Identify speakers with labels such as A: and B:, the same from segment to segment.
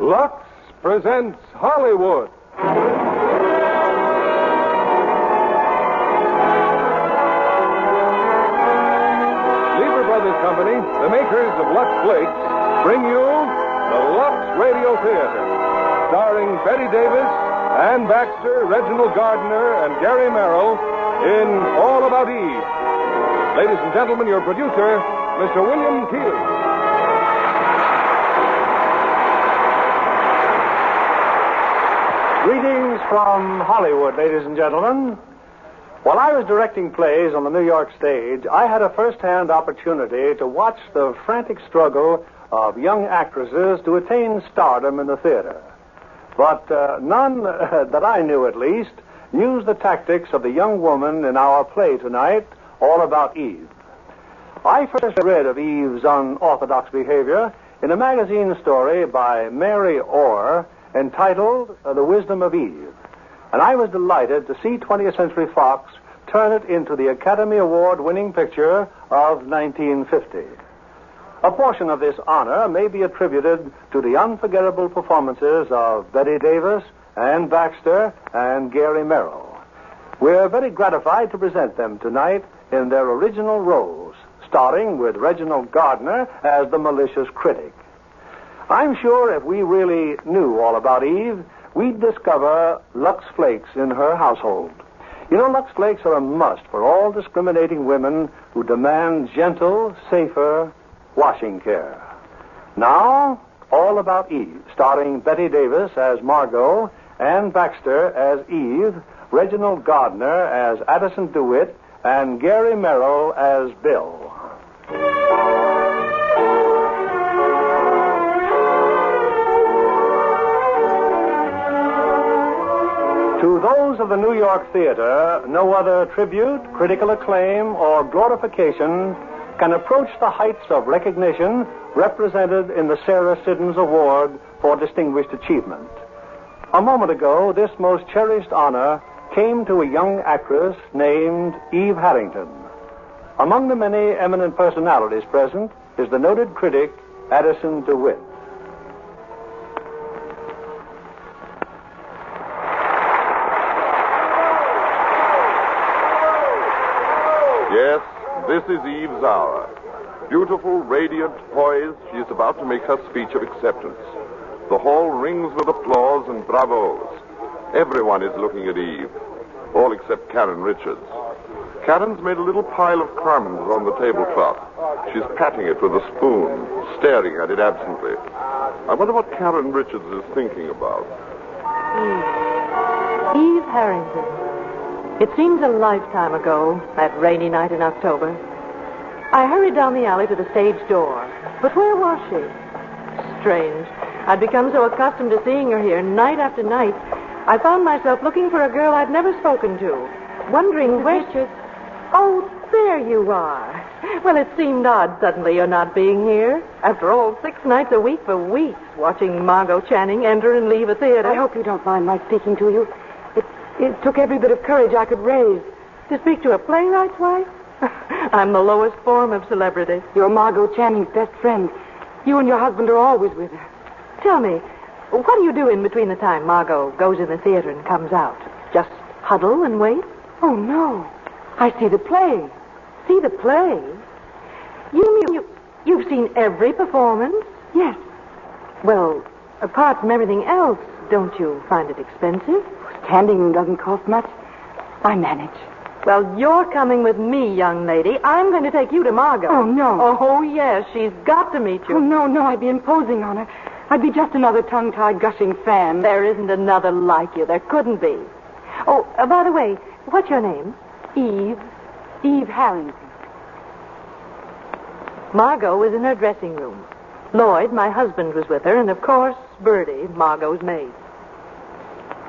A: Lux presents Hollywood. Lever Brothers Company, the makers of Lux Flakes, bring you the Lux Radio Theater, starring Bette Davis, Ann Baxter, Reginald Gardner, and Gary Merrill in All About Eve. Ladies and gentlemen, your producer, Mr. William Keighley.
B: Greetings from Hollywood, ladies and gentlemen. While I was directing plays on the New York stage, I had a first-hand opportunity to watch the frantic struggle of young actresses to attain stardom in the theater. But none, that I knew at least, used the tactics of the young woman in our play tonight, All About Eve. I first read of Eve's unorthodox behavior in a magazine story by Mary Orr entitled The Wisdom of Eve. And I was delighted to see 20th Century Fox turn it into the Academy Award-winning picture of 1950. A portion of this honor may be attributed to the unforgettable performances of Bette Davis, Ann Baxter, and Gary Merrill. We're very gratified to present them tonight in their original roles, starting with Reginald Gardner as the malicious critic. I'm sure if we really knew all about Eve, we'd discover Lux Flakes in her household. You know, Lux Flakes are a must for all discriminating women who demand gentle, safer washing care. Now, All About Eve, starring Bette Davis as Margot, Ann Baxter as Eve, Reginald Gardner as Addison DeWitt, and Gary Merrill as Bill. To those of the New York theater, no other tribute, critical acclaim, or glorification can approach the heights of recognition represented in the Sarah Siddons Award for Distinguished Achievement. A moment ago, this most cherished honor came to a young actress named Eve Harrington. Among the many eminent personalities present is the noted critic Addison DeWitt.
C: Yes, this is Eve's hour. Beautiful, radiant, poised, she is about to make her speech of acceptance. The hall rings with applause and bravos. Everyone is looking at Eve, all except Karen Richards. Karen's made a little pile of crumbs on the tablecloth. She's patting it with a spoon, staring at it absently. I wonder what Karen Richards is thinking about.
D: Eve Harrington. It seems a lifetime ago, that rainy night in October. I hurried down the alley to the stage door. But where was she? Strange. I'd become so accustomed to seeing her here night after night, I found myself looking for a girl I'd never spoken to, wondering where... Richards. Oh, there you are. Well, it seemed odd suddenly you're not being here. After all, 6 nights a week for weeks, watching Margot Channing enter and leave a theater.
E: I hope you don't mind my speaking to you. It took every bit of courage I could raise.
D: To speak to a playwright's wife? I'm the lowest form of celebrity.
E: You're Margot Channing's best friend. You and your husband are always with her.
D: Tell me, what do you do in between the time Margot goes in the theater and comes out? Just huddle and wait?
E: Oh, no. I see the play.
D: See the play? You mean you've seen every performance?
E: Yes.
D: Well, apart from everything else, don't you find it expensive?
E: Standing room doesn't cost much. I manage.
D: Well, you're coming with me, young lady. I'm going to take you to Margot.
E: Oh, no.
D: Oh, yes, she's got to meet you.
E: Oh, no, I'd be imposing on her. I'd be just another tongue-tied, gushing fan.
D: There isn't another like you. There couldn't be. Oh, by the way, what's your name?
E: Eve. Eve Harrington.
D: Margot was in her dressing room. Lloyd, my husband, was with her, and of course, Bertie, Margot's maid.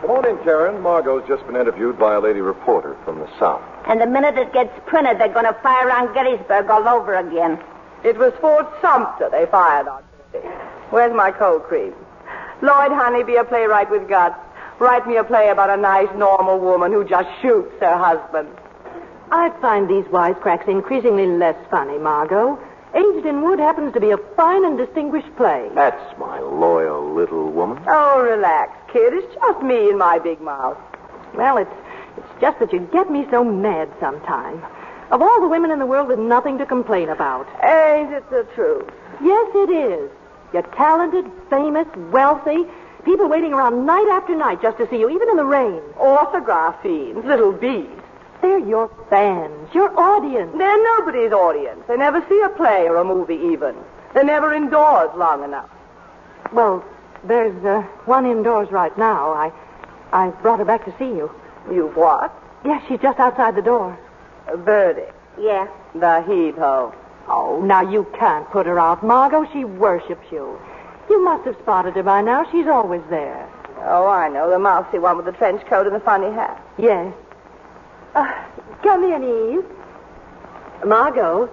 A: Good morning, Karen. Margot's just been interviewed by a lady reporter from the South.
F: And the minute it gets printed, they're going to fire on Gettysburg all over again.
G: It was Fort Sumter they fired on. Where's my cold cream? Lloyd, honey, be a playwright with guts. Write me a play about a nice, normal woman who just shoots her husband.
D: I find these wisecracks increasingly less funny, Margot. Aged in Wood happens to be a fine and distinguished play.
H: That's my loyal little woman.
G: Oh, relax, kid. It's just me and my big mouth.
D: Well, it's just that you get me so mad sometime. Of all the women in the world with nothing to complain about.
G: Ain't it the truth?
D: Yes, it is. You're talented, famous, wealthy. People waiting around night after night just to see you, even in the rain.
G: Autograph fiends, little bees.
D: They're your fans, your audience.
G: They're nobody's audience. They never see a play or a movie even. They're never indoors long enough.
D: Well, there's one indoors right now. I brought her back to see you.
G: You've what?
D: Yes, she's just outside the door.
G: Birdie.
F: Yeah.
G: The heave-ho.
D: Oh, now you can't put her out, Margot. She worships you. You must have spotted her by now. She's always there.
G: Oh, I know. The mousy one with the trench coat and the funny hat.
D: Yes. Come in, Eve. Margot,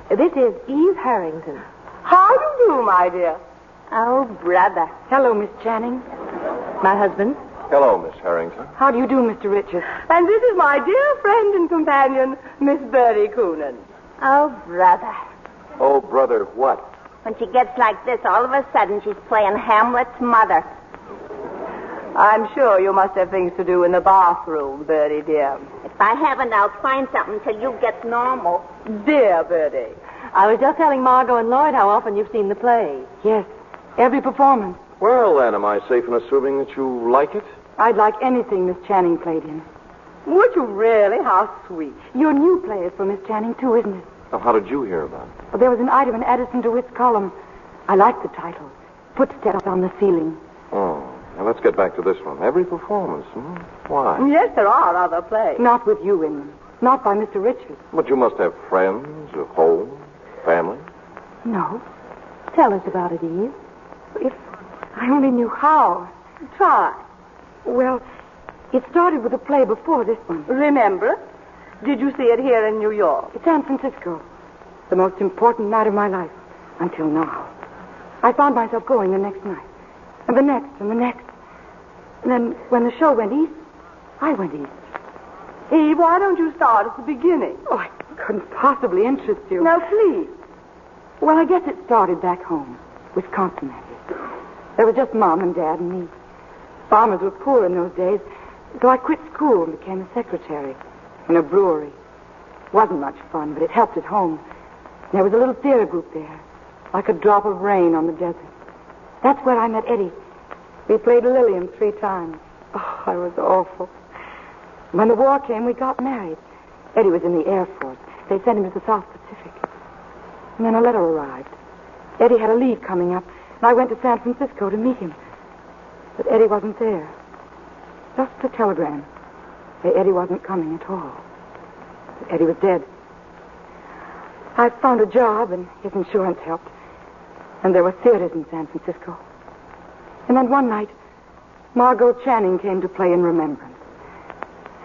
D: this is Eve Harrington.
G: How do you do, my dear?
F: Oh, brother.
E: Hello, Miss Channing.
D: My husband.
H: Hello, Miss Harrington.
E: How do you do, Mr. Richards?
G: And this is my dear friend and companion, Miss Birdie Coonan.
F: Oh, brother.
H: Oh, brother, what?
F: When she gets like this, all of a sudden she's playing Hamlet's mother.
G: I'm sure you must have things to do in the bathroom, Birdie, dear.
F: If I haven't, I'll find something till you get normal.
G: Dear Birdie.
D: I was just telling Margot and Lloyd how often you've seen the play.
E: Yes, every performance.
H: Well, then, am I safe in assuming that you like it?
E: I'd like anything Miss Channing played in.
G: Would you really? How sweet.
E: Your new play is for Miss Channing, too, isn't it?
H: Now, how did you hear about it?
E: Well, there was an item in Addison DeWitt's column. I like the title. Footsteps on the ceiling.
H: Oh, now let's get back to this one. Every performance, Why?
G: Yes, there are other plays.
E: Not with you in them. Not by Mr. Richards.
H: But you must have friends, a home, family.
E: No.
D: Tell us about it, Eve.
E: If I only knew how.
G: Try.
E: Well, it started with a play before this one.
G: Remember? Did you see it here in New York?
E: It's San Francisco. The most important night of my life. Until now. I found myself going the next night. And the next, and the next. And then when the show went east, I went east.
G: Eve, why don't you start at the beginning?
E: Oh, I couldn't possibly interest you.
G: Now, please.
E: Well, I guess it started back home. Wisconsin, that is. There was just Mom and Dad and me. Farmers were poor in those days, so I quit school and became a secretary in a brewery. It wasn't much fun, but it helped at home. There was a little theater group there, like a drop of rain on the desert. That's where I met Eddie. We played Lillian 3 times. Oh, I was awful. When the war came, we got married. Eddie was in the Air Force. They sent him to the South Pacific. And then a letter arrived. Eddie had a leave coming up, and I went to San Francisco to meet him. But Eddie wasn't there. Just a telegram. Eddie wasn't coming at all. Eddie was dead. I found a job, and his insurance helped. And there were theaters in San Francisco. And then one night, Margot Channing came to play in remembrance.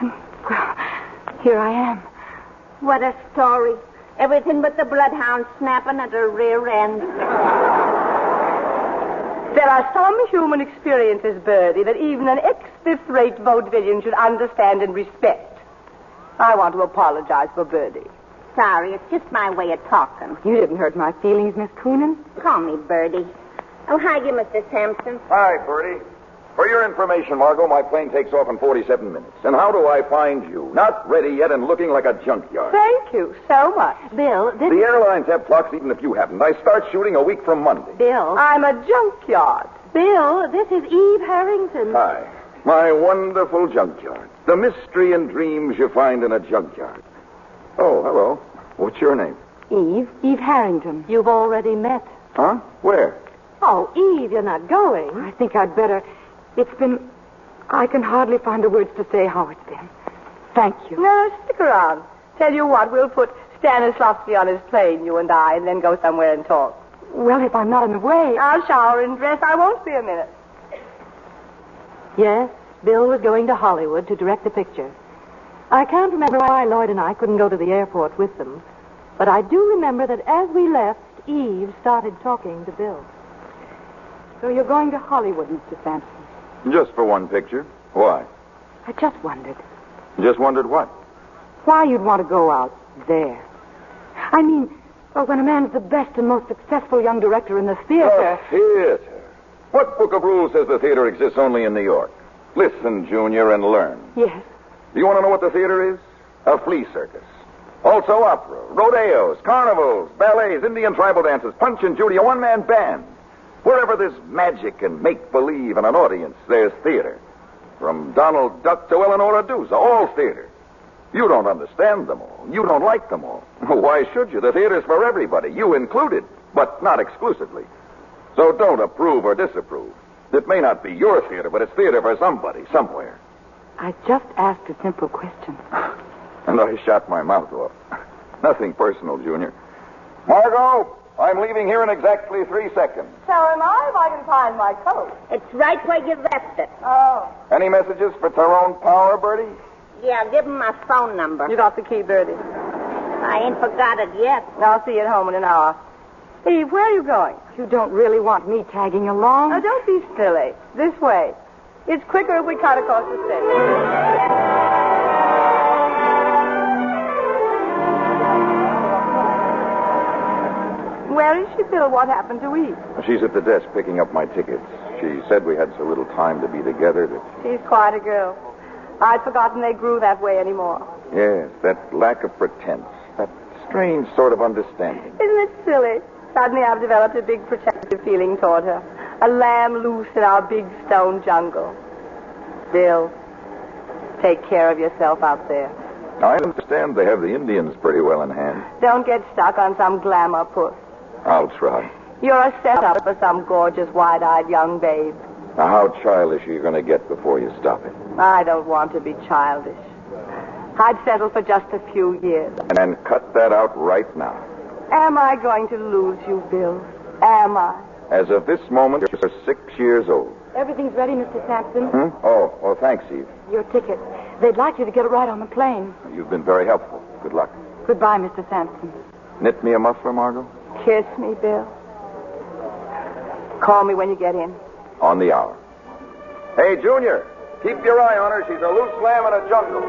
E: And, well, here I am.
F: What a story. Everything but the bloodhound snapping at her rear end.
G: There are some human experiences, Birdie, that even an ex-fifth-rate vaudevillian should understand and respect. I want to apologize for Birdie.
F: Sorry, it's just my way of talking.
E: You didn't hurt my feelings, Miss Coonan.
F: Call me Birdie. Oh, hi, you, Mr. Sampson.
I: Hi, Bertie. For your information, Margot, my plane takes off in 47 minutes. And how do I find you? Not ready yet and looking like a junkyard.
G: Thank you so much.
D: Bill, this...
I: The airlines have clocks even if you haven't. I start shooting a week from Monday.
D: Bill...
G: I'm a junkyard.
D: Bill, this is Eve Harrington.
I: Hi. My wonderful junkyard. The mystery and dreams you find in a junkyard. Oh, hello. What's your name?
E: Eve Harrington.
D: You've already met.
I: Huh? Where?
D: Oh, Eve, you're not going.
E: I think I'd better... It's been... I can hardly find the words to say how it's been. Thank you.
G: No, stick around. Tell you what, we'll put Stanislavski on his plane, you and I, and then go somewhere and talk.
E: Well, if I'm not in the way...
G: I'll shower and dress. I won't be a minute.
D: Yes, Bill was going to Hollywood to direct the picture. I can't remember why Lloyd and I couldn't go to the airport with them. But I do remember that as we left, Eve started talking to Bill.
E: So you're going to Hollywood, Mr. Sampson?
I: Just for one picture. Why?
E: I just wondered.
I: Just wondered what?
E: Why you'd want to go out there. I mean, Well, when a man's the best and most successful young director in the theater...
I: The theater? What book of rules says the theater exists only in New York? Listen, Junior, and learn.
E: Yes.
I: Do you want to know what the theater is? A flea circus. Also opera, rodeos, carnivals, ballets, Indian tribal dances, Punch and Judy, a one-man band. Wherever there's magic and make-believe and an audience, there's theater. From Donald Duck to Eleanor Adusa, all theater. You don't understand them all. You don't like them all. Why should you? The theater's for everybody, you included, but not exclusively. So don't approve or disapprove. It may not be your theater, but it's theater for somebody, somewhere.
E: I just asked a simple question.
I: And I shot my mouth off. Nothing personal, Junior. Margot, I'm leaving here in exactly 3 seconds.
G: So am I if I can find my coat.
F: It's right where you left it.
G: Oh.
I: Any messages for Tyrone Power, Bertie?
F: Yeah, give him my phone number.
G: You got the key, Bertie.
F: I ain't forgot it yet.
G: I'll see you at home in an hour. Eve, where are you going?
E: You don't really want me tagging along?
G: Now, don't be silly. This way. It's quicker if we cut across the stage. Where is she, Bill? What happened to Eve?
I: She's at the desk picking up my tickets. She said we had so little time to be together that...
G: She's quite a girl. I'd forgotten they grew that way anymore.
I: Yes, that lack of pretense. That strange sort of understanding.
G: Isn't it silly? Suddenly I've developed a big protective feeling toward her. A lamb loose in our big stone jungle. Bill, take care of yourself out there.
I: I understand they have the Indians pretty well in hand.
G: Don't get stuck on some glamour puss.
I: I'll try.
G: You're a setup for some gorgeous, wide-eyed young babe.
I: Now, how childish are you going to get before you stop it?
G: I don't want to be childish. I'd settle for just a few years.
I: And then cut that out right now.
G: Am I going to lose you, Bill? Am I?
I: As of this moment, you're 6 years old.
E: Everything's ready, Mr. Sampson.
I: Oh, thanks, Eve.
E: Your ticket. They'd like you to get it right on the plane.
I: You've been very helpful. Good luck.
E: Goodbye, Mr. Sampson.
I: Knit me a muffler, Margot?
G: Kiss me, Bill. Call me when you get in.
I: On the hour. Hey, Junior, keep your eye on her. She's a loose lamb in a jungle.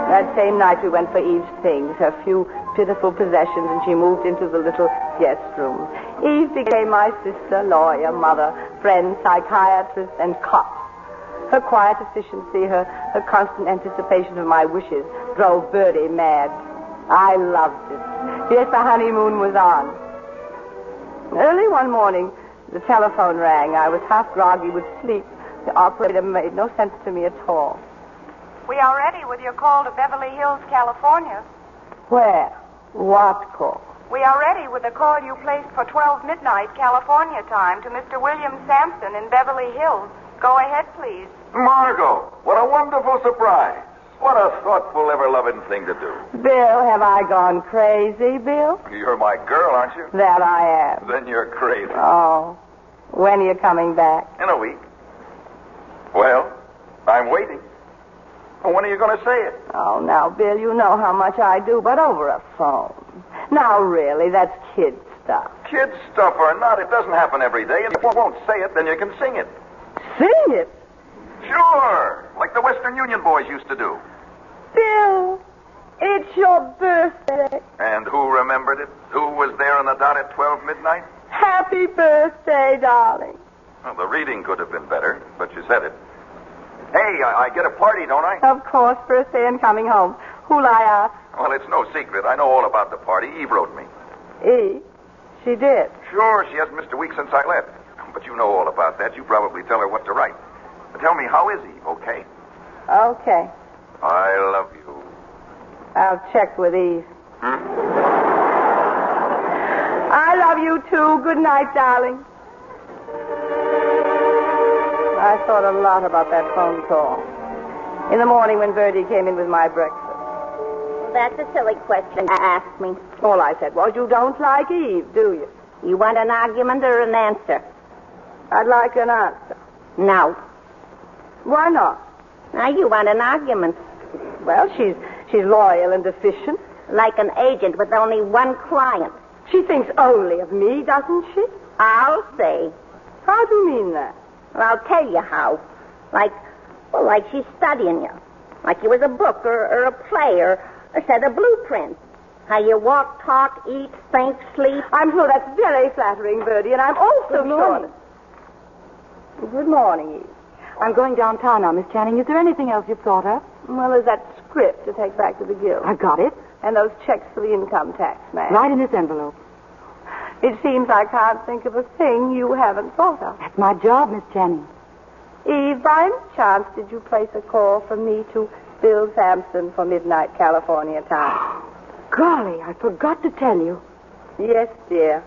G: That same night we went for Eve's things, her few pitiful possessions, and she moved into the little guest room. Eve became my sister, lawyer, mother, friend, psychiatrist, and cop. Her quiet efficiency, her constant anticipation of my wishes drove Bertie mad. I loved it. Yes, the honeymoon was on. Early one morning, the telephone rang. I was half groggy with sleep. The operator made no sense to me at all.
J: We are ready with your call to Beverly Hills, California.
G: Where? What call?
J: We are ready with the call you placed for 12 midnight California time to Mr. William Sampson in Beverly Hills. Go ahead, please.
I: Margot, what a wonderful surprise. What a thoughtful, ever-loving thing to do.
G: Bill, have I gone crazy, Bill?
I: You're my girl, aren't you?
G: That I am.
I: Then you're crazy.
G: Oh. When are you coming back?
I: In a week. Well, I'm waiting. When are you going to say it?
G: Oh, now, Bill, you know how much I do, but over a phone. Now, really, that's kid stuff.
I: Kid stuff or not, it doesn't happen every day. And if you won't say it, then you can sing it.
G: Sing it?
I: Sure, like the Western Union boys used to do.
G: Bill, it's your birthday.
I: And who remembered it? Who was there on the dot at 12 midnight?
G: Happy birthday, darling.
I: Well, the reading could have been better, but you said it. Hey, I get a party, don't I?
G: Of course, birthday and coming home. Who'll I ask?
I: Well, it's no secret. I know all about the party. Eve wrote me.
G: Eve? She did?
I: Sure, she hasn't missed a week since I left. But you know all about that. You probably tell her what to write. But tell me, how is Eve, okay?
G: Okay.
I: I love you.
G: I'll check with Eve. I love you, too. Good night, darling. I thought a lot about that phone call. In the morning when Bertie came in with my breakfast.
F: That's a silly question to ask me.
G: All I said was, you don't like Eve, do you?
F: You want an argument or an answer?
G: I'd like an answer.
F: No.
G: Why not?
F: Now, you want an argument.
G: Well, she's loyal and efficient.
F: Like an agent with only one client.
G: She thinks only of me, doesn't she?
F: I'll say.
G: How do you mean that?
F: Well, I'll tell you how. Like she's studying you. Like you was a book or a play or a set of blueprints. How you walk, talk, eat, think, sleep.
G: I'm sure that's very flattering, Bertie, and I'm also sure. Good morning, Eve.
E: I'm going downtown now, Miss Channing. Is there anything else you've thought of?
G: Well, there's that script to take back to the guild.
E: I got it.
G: And those checks for the income tax man.
E: Right in this envelope.
G: It seems I can't think of a thing you haven't thought of.
E: That's my job, Miss Channing.
G: Eve, by any chance, did you place a call from me to Bill Sampson for midnight California time?
E: Golly, I forgot to tell you.
G: Yes, dear.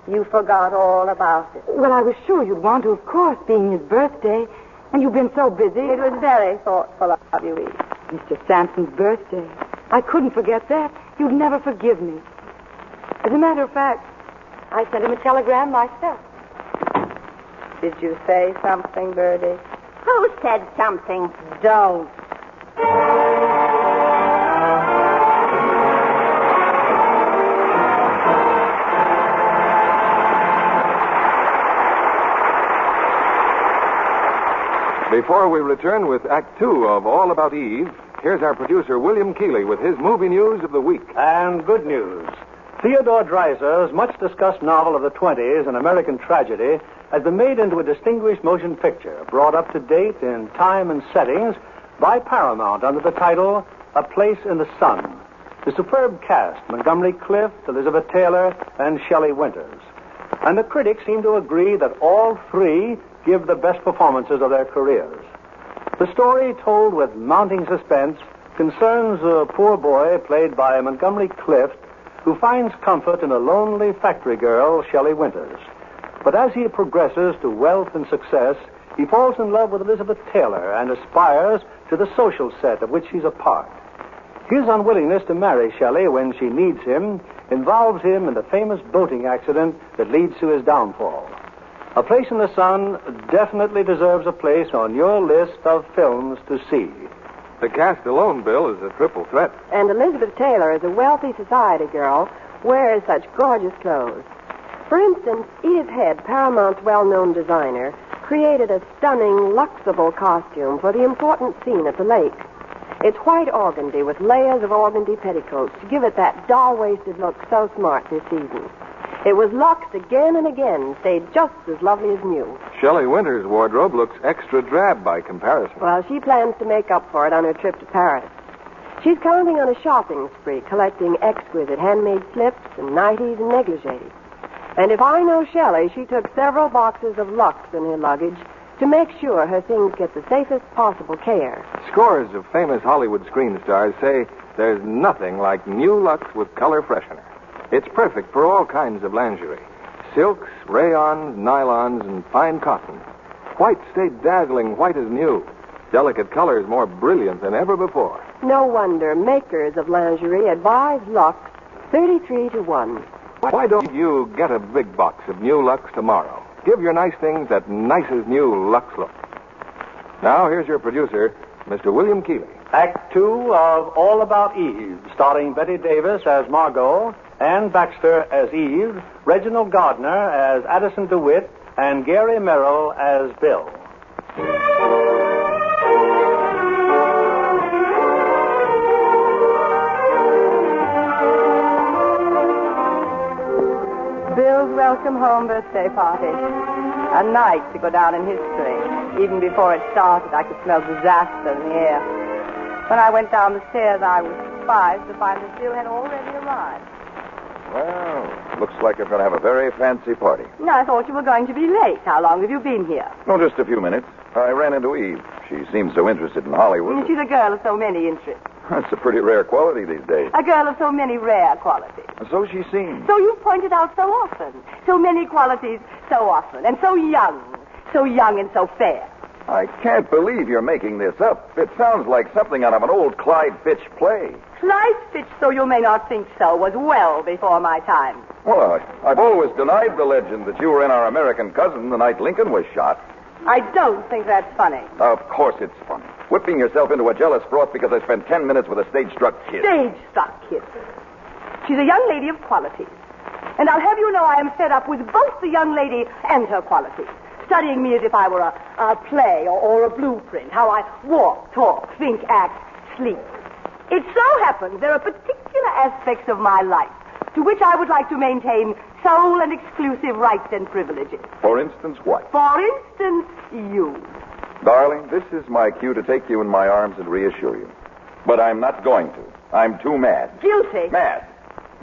G: You forgot all about it.
E: Well, I was sure you'd want to, of course, being his birthday. And you've been so busy.
G: It was very thoughtful of you, Eve.
E: Mr. Sampson's birthday. I couldn't forget that. You'd never forgive me. As a matter of fact, I sent him a telegram myself.
G: Did you say something, Bertie?
F: Who said something?
G: Don't.
H: Before we return with Act 2 of All About Eve, here's our producer, William Keeley, with his movie news of the week.
B: And good news. Theodore Dreiser's much-discussed novel of the 20s, An American Tragedy, has been made into a distinguished motion picture, brought up to date in time and settings by Paramount under the title A Place in the Sun. The superb cast, Montgomery Clift, Elizabeth Taylor, and Shelley Winters. And the critics seem to agree that all three give the best performances of their careers. The story, told with mounting suspense, concerns a poor boy played by Montgomery Clift who finds comfort in a lonely factory girl, Shelley Winters. But as he progresses to wealth and success, he falls in love with Elizabeth Taylor and aspires to the social set of which she's a part. His unwillingness to marry Shelley when she needs him involves him in the famous boating accident that leads to his downfall. A Place in the Sun definitely deserves a place on your list of films to see.
H: The cast alone, Bill, is a triple threat.
G: And Elizabeth Taylor, as a wealthy society girl, wears such gorgeous clothes. For instance, Edith Head, Paramount's well-known designer, created a stunning, luxable costume for the important scene at the lake. It's white organdy with layers of organdy petticoats to give it that doll-waisted look so smart this season. It was luxed again and again, stayed just as lovely as new.
H: Shelley Winters' wardrobe looks extra drab by comparison.
G: Well, she plans to make up for it on her trip to Paris. She's counting on a shopping spree, collecting exquisite handmade slips and nighties and negligees. And if I know Shelley, she took several boxes of Lux in her luggage to make sure her things get the safest possible care.
H: Scores of famous Hollywood screen stars say there's nothing like new Lux with color freshener. It's perfect for all kinds of lingerie. Silks, rayons, nylons, and fine cotton. White stay dazzling white as new. Delicate colors more brilliant than ever before.
G: No wonder makers of lingerie advise Lux 33-1.
H: Why don't you get a big box of new Lux tomorrow? Give your nice things that nicest new Lux look. Now, here's your producer, Mr. William Keeley.
B: Act 2 of All About Eve, starring Bette Davis as Margot, Ann Baxter as Eve, Reginald Gardner as Addison DeWitt, and Gary Merrill as Bill.
G: Bill's welcome home birthday party. A night to go down in history. Even before it started, I could smell disaster in the air. When I went down the stairs, I was surprised to find that Bill had already arrived.
I: Well, looks like you're going to have a very fancy party.
G: No, I thought you were going to be late. How long have you been here?
I: Oh, just a few minutes. I ran into Eve. She seems so interested in Hollywood.
G: She's a girl of so many interests.
I: That's a pretty rare quality these days.
G: A girl of so many rare qualities.
I: So she seems.
G: So you've pointed out so often. So many qualities so often. And so young. So young and so fair.
I: I can't believe you're making this up. It sounds like something out of an old Clyde Fitch play.
G: Clyde Fitch, though you may not think so, was well before my time.
I: Well, I've always denied the legend that you were in Our American Cousin the night Lincoln was shot.
G: I don't think that's funny.
I: Of course it's funny. Whipping yourself into a jealous froth because I spent 10 minutes with a stage-struck kid.
G: Stage-struck kid. She's a young lady of qualities. And I'll have you know I am fed up with both the young lady and her qualities. studying me as if I were a play or a blueprint, how I walk, talk, think, act, sleep. It so happens there are particular aspects of my life to which I would like to maintain sole and exclusive rights and privileges.
I: For instance, what?
G: For instance, you.
I: Darling, this is my cue to take you in my arms and reassure you. But I'm not going to. I'm too mad.
G: Guilty.
I: Mad.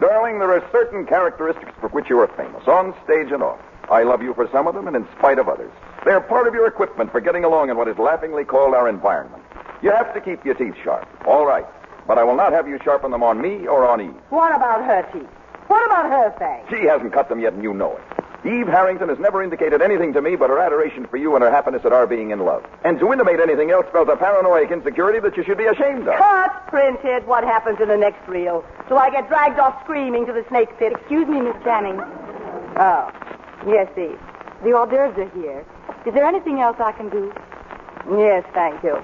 I: Darling, there are certain characteristics for which you are famous, on stage and off. I love you for some of them and in spite of others. They're part of your equipment for getting along in what is laughingly called our environment. You have to keep your teeth sharp. All right. But I will not have you sharpen them on me or on Eve.
G: What about her teeth? What about her fangs?
I: She hasn't cut them yet, and you know it. Eve Harrington has never indicated anything to me but her adoration for you and her happiness at our being in love. And to intimate anything else spells a paranoid insecurity that you should be ashamed of.
G: Cut, printed. What happens in the next reel? Do I get dragged off screaming to the snake pit?
E: Excuse me, Miss Channing.
G: Oh. Yes, Eve.
E: The hors d'oeuvres are here. Is there anything else I can do?
G: Yes, thank you.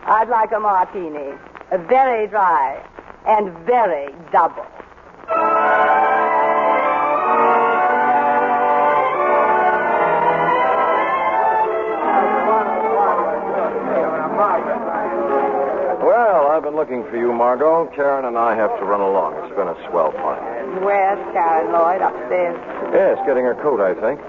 G: I'd like a martini. Very dry and very double.
H: Well, I've been looking for you, Margot. Karen and I have to run along. It's been a swell party.
G: Where's Karen Lloyd? Upstairs.
H: Yes, getting her coat, I think.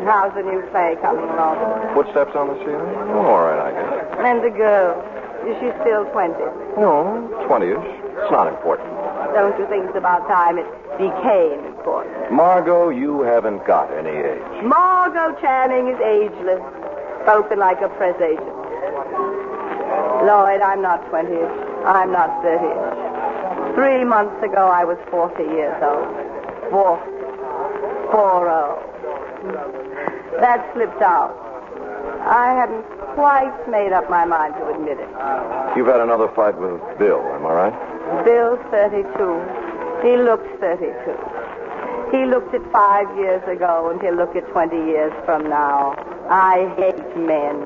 G: How's the new play coming along?
H: Footsteps on the ceiling? Oh, all right, I guess.
G: And the girl? Is she still 20?
H: No, 20-ish. It's not important.
G: Don't you think it's about time it became important?
H: Margot, you haven't got any age.
G: Margot Channing is ageless. Spoken like a press agent. Lloyd, I'm not 20-ish. I'm not 30-ish. 3 months ago, I was 40 years old. 40. That slipped out. I hadn't quite made up my mind to admit it.
H: You've had another fight with Bill, am I right?
G: Bill's 32. He looks 32. He looked at 5 years ago, and he'll look at 20 years from now. I hate men.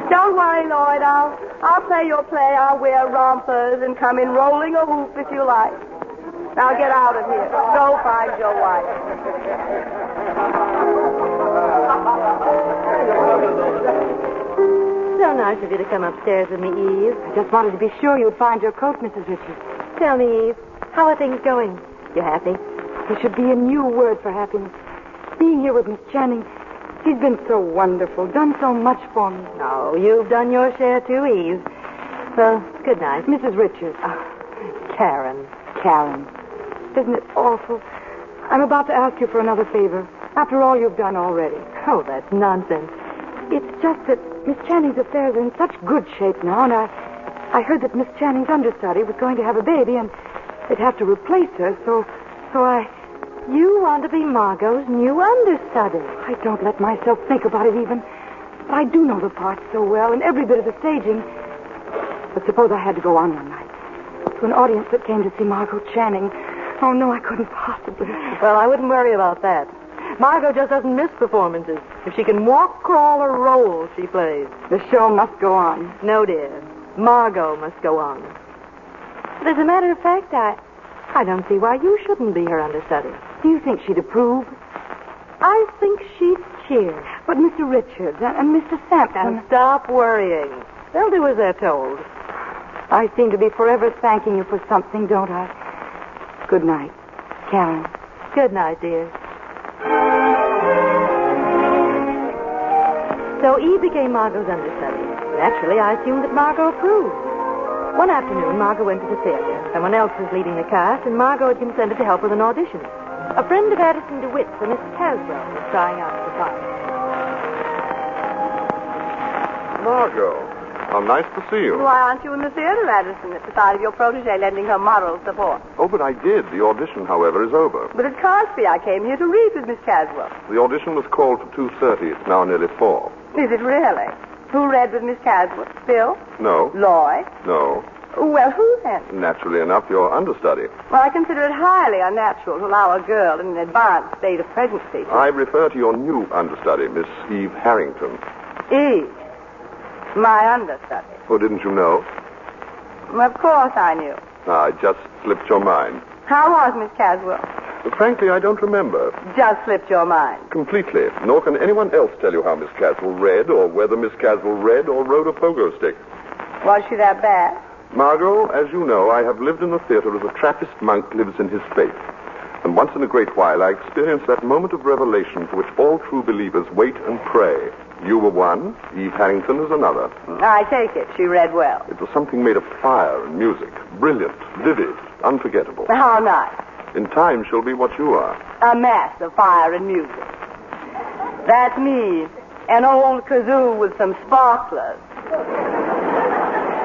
G: Don't worry, Lloyd. I'll play your play. I'll wear rompers and come in rolling a hoop if you like. Now get out of here. Go find your wife.
D: So nice of you to come upstairs with me, Eve.
E: I just wanted to be sure you'd find your coat, Mrs. Richards.
D: Tell me, Eve, how are things going? You happy?
E: There should be a new word for happiness. Being here with Miss Channing, she's been so wonderful, done so much for me.
D: Oh, you've done your share too, Eve. Well, good night.
E: Mrs. Richards.
D: Karen.
E: Karen. Isn't it awful? I'm about to ask you for another favor, after all you've done already.
D: Oh, that's nonsense.
E: It's just that Miss Channing's affairs are in such good shape now, and I heard that Miss Channing's understudy was going to have a baby, and they'd have to replace her, so I...
D: You want to be Margot's new understudy.
E: I don't let myself think about it even. But I do know the part so well, and every bit of the staging. But suppose I had to go on one night to an audience that came to see Margot Channing. Oh, no, I couldn't possibly.
D: Well, I wouldn't worry about that. Margot just doesn't miss performances. If she can walk, crawl, or roll, she plays.
E: The show must go on.
D: No, dear. Margot must go on. But as a matter of fact, I don't see why you shouldn't be her understudy.
E: Do you think she'd approve?
D: I think she'd cheer.
E: But Mr. Richards and Mr. Sampson...
D: And stop worrying. They'll do as they're told.
E: I seem to be forever thanking you for something, don't I? Good night, Karen.
D: Good night, dear. So Eve became Margot's understudy. Naturally, I assumed that Margot approved. One afternoon, Margot went to the theater. Someone else was leading the cast, and Margot had consented to help with an audition. A friend of Addison DeWitt's, a Miss Caswell, was trying out for the part.
C: Margot, how nice to see you.
G: Why aren't you in the theater, Addison, at the side of your protege lending her moral support?
C: Oh, but I did. The audition, however, is over.
G: But it can't be. I came here to read with Miss Caswell.
C: The audition was called for 2:30. It's now nearly 4.
G: Is it really? Who read with Miss Caswell? Bill?
C: No.
G: Lloyd?
C: No.
G: Well, who then?
C: Naturally enough, your understudy.
G: Well, I consider it highly unnatural to allow a girl in an advanced state of pregnancy.
C: I refer to your new understudy, Miss Eve Harrington.
G: Eve? My understudy?
C: Oh, didn't you know?
G: Of course I knew.
C: It just slipped your mind.
G: How was Miss Caswell?
C: Frankly, I don't remember.
G: Just slipped your mind.
C: Completely. Nor can anyone else tell you how Miss Caswell read, or whether Miss Caswell read or rode a pogo stick.
G: Was she that bad?
C: Margot, as you know, I have lived in the theater as a Trappist monk lives in his faith. And once in a great while, I experienced that moment of revelation for which all true believers wait and pray. You were one, Eve Harrington is another.
G: I take it. She read well.
C: It was something made of fire and music. Brilliant, vivid, unforgettable.
G: How nice.
C: In time, she'll be what you are.
G: A mass of fire and music. That's me. An old kazoo with some sparklers.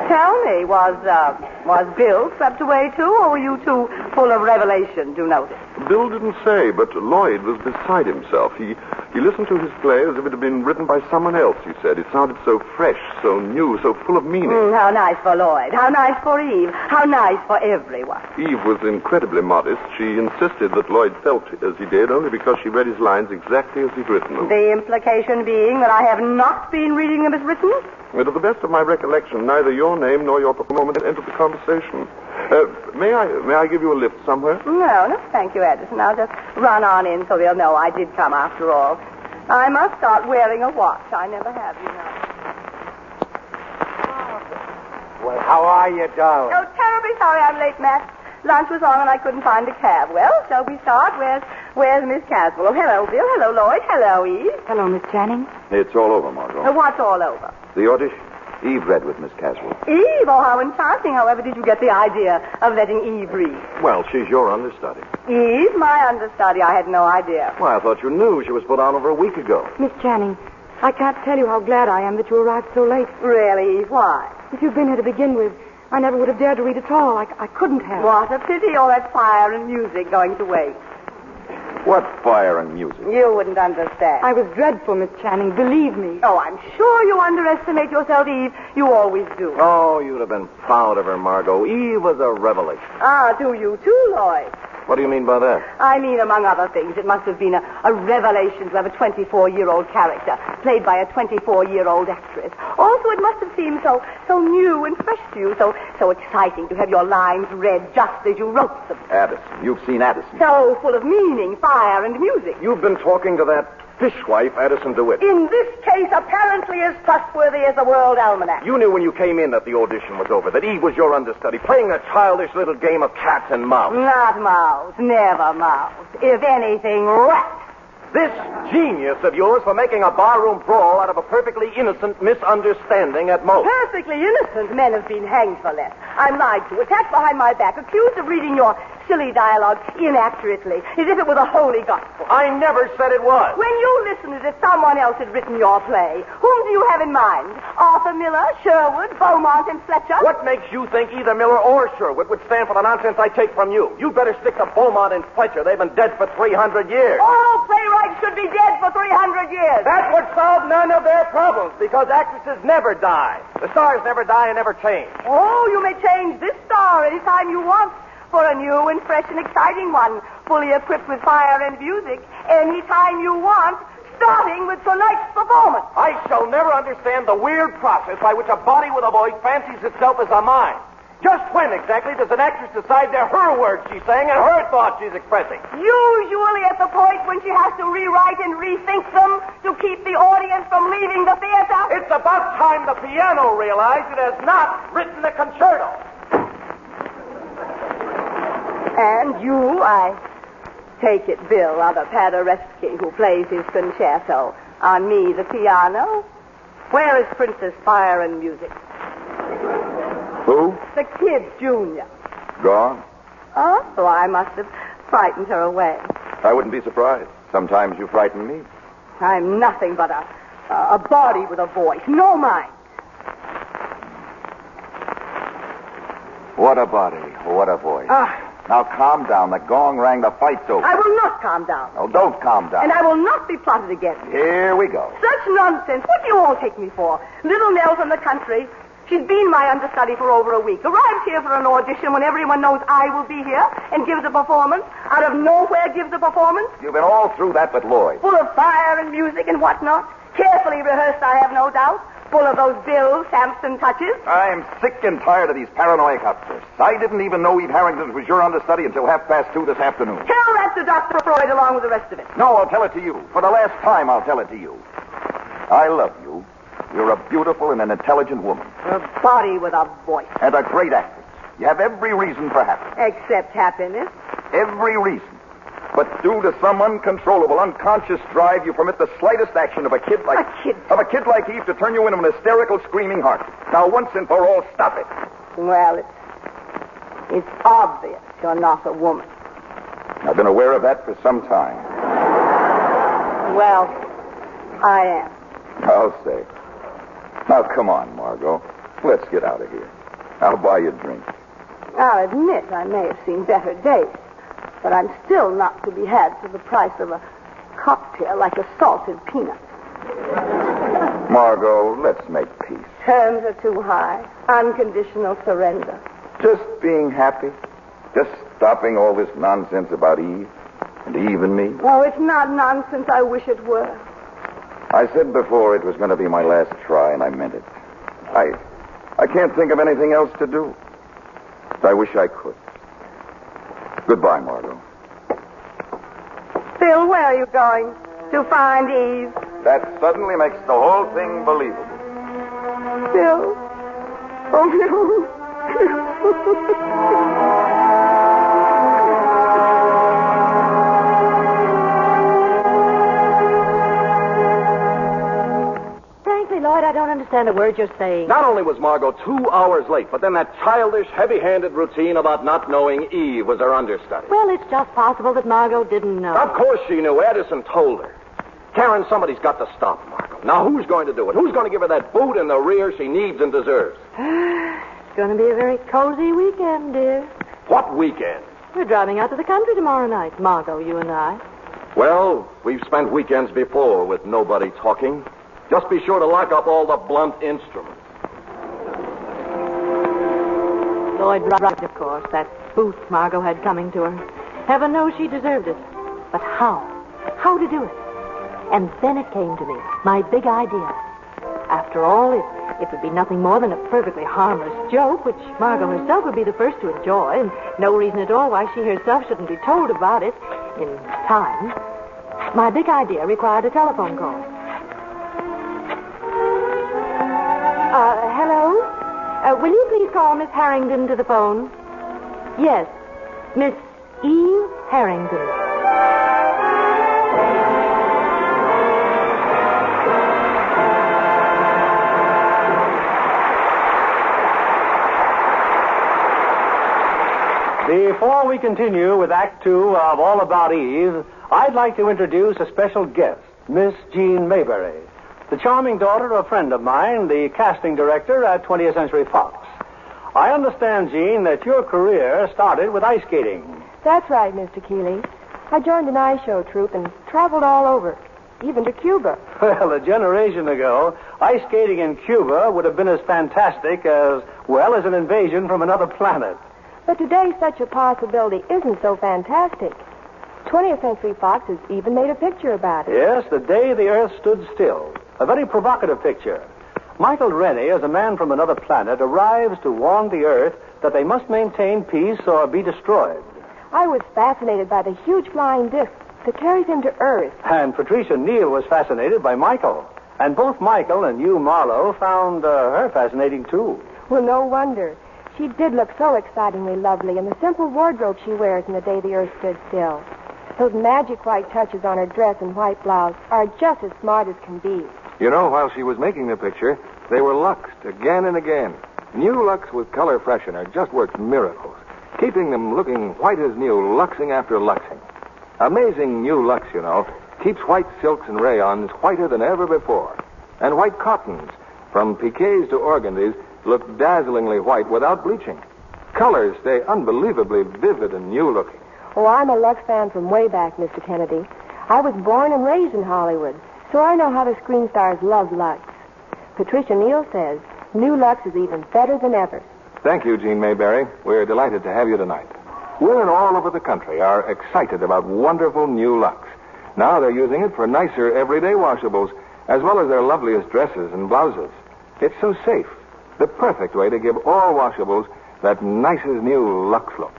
G: Tell me, was Bill swept away too, or were you two full of revelation to notice?
C: Bill didn't say, but Lloyd was beside himself. He listened to his play as if it had been written by someone else, he said. It sounded so fresh, so new, so full of meaning.
G: How nice for Lloyd. How nice for Eve. How nice for everyone.
C: Eve was incredibly modest. She insisted that Lloyd felt as he did only because she read his lines exactly as he'd written them.
G: The implication being that I have not been reading them as written?
C: And to the best of my recollection, neither your name nor your performance entered the conversation. May I give you a lift somewhere?
G: No, thank you, Edison. I'll just run on in so they'll know I did come after all. I must start wearing a watch. I never have, you know.
B: Well, how are you, darling?
G: Oh, terribly sorry I'm late, Matt. Lunch was on and I couldn't find a cab. Well, shall we start? Where's Miss Caswell? Oh, hello, Bill. Hello, Lloyd. Hello, Eve.
E: Hello, Miss Channing.
I: It's all over, Margot.
G: What's all over?
I: The audition. Eve read with Miss Caswell.
G: Eve? Oh, how enchanting. However did you get the idea of letting Eve read?
H: Well, she's your understudy.
G: Eve? My understudy? I had no idea.
H: Well, I thought you knew. She was put on over a week ago.
E: Miss Channing, I can't tell you how glad I am that you arrived so late.
G: Really, Eve? Why?
E: If you'd been here to begin with, I never would have dared to read at all. I couldn't have.
G: What a pity, all that fire and music going to waste.
I: What fire and music?
G: You wouldn't understand.
E: I was dreadful, Miss Channing, believe me.
G: Oh, I'm sure you underestimate yourself, Eve. You always do.
H: Oh, you'd have been proud of her, Margot. Eve was a revelation.
G: Ah, do you too, Lloyd?
H: What do you mean by that?
G: I mean, among other things, it must have been a revelation to have a 24-year-old character played by a 24-year-old actress. Also, it must have seemed so new and fresh to you, so exciting to have your lines read just as you wrote them.
I: Addison. You've seen Addison.
G: So full of meaning, fire, and music.
H: You've been talking to that fishwife, Addison DeWitt.
G: In this case, apparently as trustworthy as the World Almanac.
H: You knew when you came in that the audition was over, that Eve was your understudy, playing a childish little game of cat and mouse.
G: Not mouse, never mouse. If anything, rat.
H: This genius of yours for making a barroom brawl out of a perfectly innocent misunderstanding at most.
G: Perfectly innocent men have been hanged for less. I'm lied to, attacked behind my back, accused of reading your silly dialogue inaccurately, as if it were the holy gospel.
H: I never said it was.
G: When you listened as if someone else had written your play, whom do you have in mind? Arthur Miller, Sherwood, Beaumont, and Fletcher?
H: What makes you think either Miller or Sherwood would stand for the nonsense I take from you? You'd better stick to Beaumont and Fletcher. They've been dead for 300 years.
G: All playwrights should be dead for 300 years.
H: That would solve none of their problems, because actresses never die. The stars never die and never change.
G: Oh, you may change this star anytime you want for a new and fresh and exciting one, fully equipped with fire and music, anytime you want, starting with tonight's performance.
H: I shall never understand the weird process by which a body with a voice fancies itself as a mind. Just when exactly does an actress decide they're her words she's saying and her thoughts she's expressing?
G: Usually at the point when she has to rewrite and rethink them to keep the audience from leaving the theater.
H: It's about time the piano realized it has not written the concerto.
G: And you, I take it, Bill, are the Paderewski who plays his concerto. On me, the piano. Where is Princess Fire and Music?
I: Who?
G: The kid, Junior.
I: Gone?
G: Oh, so I must have frightened her away.
I: I wouldn't be surprised. Sometimes you frighten me.
G: I'm nothing but a body with a voice, no mind.
I: What a body. What a voice. Now calm down. The gong rang. The fight's over.
G: I will not calm down.
I: Oh, don't calm down.
G: And I will not be plotted against.
I: Here we go.
G: Such nonsense. What do you all take me for? Little Nell from the country. She's been my understudy for over a week. Arrives here for an audition when everyone knows I will be here and gives a performance. Out of nowhere gives a performance.
I: You've been all through that with Lloyd.
G: Full of fire and music and whatnot. Carefully rehearsed, I have no doubt. full of those Bill Sampson touches.
I: I'm sick and tired of these paranoid outbursts. I didn't even know Eve Harrington was your understudy until 2:30 this afternoon.
G: Tell that to Dr. Freud along with the rest of it.
I: No, I'll tell it to you. For the last time, I'll tell it to you. I love you. You're a beautiful and an intelligent woman.
G: A body with a voice.
I: And a great actress. You have every reason for happiness.
G: Except happiness.
I: Every reason. But due to some uncontrollable, unconscious drive, you permit the slightest action of a kid like Eve to turn you into an hysterical, screaming heart. Now, once and for all, stop it.
G: Well, it's obvious you're not a woman.
I: I've been aware of that for some time.
G: Well, I am.
I: I'll say. Now, come on, Margot. Let's get out of here. I'll buy you a drink.
G: I'll admit I may have seen better days, but I'm still not to be had for the price of a cocktail like a salted peanut.
I: Margot, let's make peace.
G: Terms are too high. Unconditional surrender.
I: Just being happy. Just stopping all this nonsense about Eve and Eve and me.
G: Oh, it's not nonsense. I wish it were.
I: I said before it was going to be my last try, and I meant it. I can't think of anything else to do. I wish I could. Goodbye, Margot.
G: Phil, where are you going? To find Eve?
I: That suddenly makes the whole thing believable.
G: Phil? Oh, no.
D: Frankly, Lloyd, I don't understand a word you're saying.
K: Not only was Margot 2 hours late, but then that childish, heavy-handed routine about not knowing Eve was her understudy.
D: Well, it's just possible that Margot didn't know.
K: Of course she knew. Edison told her. Karen, somebody's got to stop Margot. Now, who's going to do it? Who's going to give her that boot in the rear she needs and deserves?
D: It's going to be a very cozy weekend, dear.
K: What weekend?
D: We're driving out to the country tomorrow night, Margot, you and I.
K: Well, we've spent weekends before with nobody talking. Just be sure to lock up all the blunt instruments.
D: Lloyd right, of course. That booth Margot had coming to her. Heaven knows she deserved it. But how? How to do it? And then it came to me, my big idea. After all, it would be nothing more than a perfectly harmless joke, which Margot herself would be the first to enjoy, and no reason at all why she herself shouldn't be told about it in time. My big idea required a telephone call. Hello? Will you please call Miss Harrington to the phone? Yes, Miss Eve Harrington.
B: Before we continue with Act 2 of All About Eve, I'd like to introduce a special guest, Miss Jean Mayberry, the charming daughter of a friend of mine, the casting director at 20th Century Fox. I understand, Jean, that your career started with ice skating.
L: That's right, Mr. Keeley. I joined an ice show troupe and traveled all over, even to Cuba.
B: Well, a generation ago, ice skating in Cuba would have been as fantastic as an invasion from another planet.
L: But today, such a possibility isn't so fantastic. 20th Century Fox has even made a picture about it.
B: Yes, The Day the Earth Stood Still. A very provocative picture. Michael Rennie, as a man from another planet, arrives to warn the Earth that they must maintain peace or be destroyed.
L: I was fascinated by the huge flying disc that carries him to Earth.
B: And Patricia Neal was fascinated by Michael. And both Michael and Hugh Marlowe found her fascinating, too.
L: Well, no wonder. She did look so excitingly lovely in the simple wardrobe she wears in The Day the Earth Stood Still. Those magic white touches on her dress and white blouse are just as smart as can be.
H: You know, while she was making the picture, they were luxed again and again. New Lux with color freshener just works miracles, keeping them looking white as new, luxing after luxing. Amazing New Lux, you know, keeps white silks and rayons whiter than ever before. And white cottons, from piquets to organdies, look dazzlingly white without bleaching. Colors stay unbelievably vivid and new-looking.
L: Oh, I'm a Lux fan from way back, Mr. Kennedy. I was born and raised in Hollywood, so I know how the screen stars love Lux. Patricia Neal says New Lux is even better than ever.
H: Thank you, Jean Mayberry. We're delighted to have you tonight. Women all over the country are excited about wonderful New Lux. Now they're using it for nicer everyday washables, as well as their loveliest dresses and blouses. It's so safe. The perfect way to give all washables that nicest new Lux look.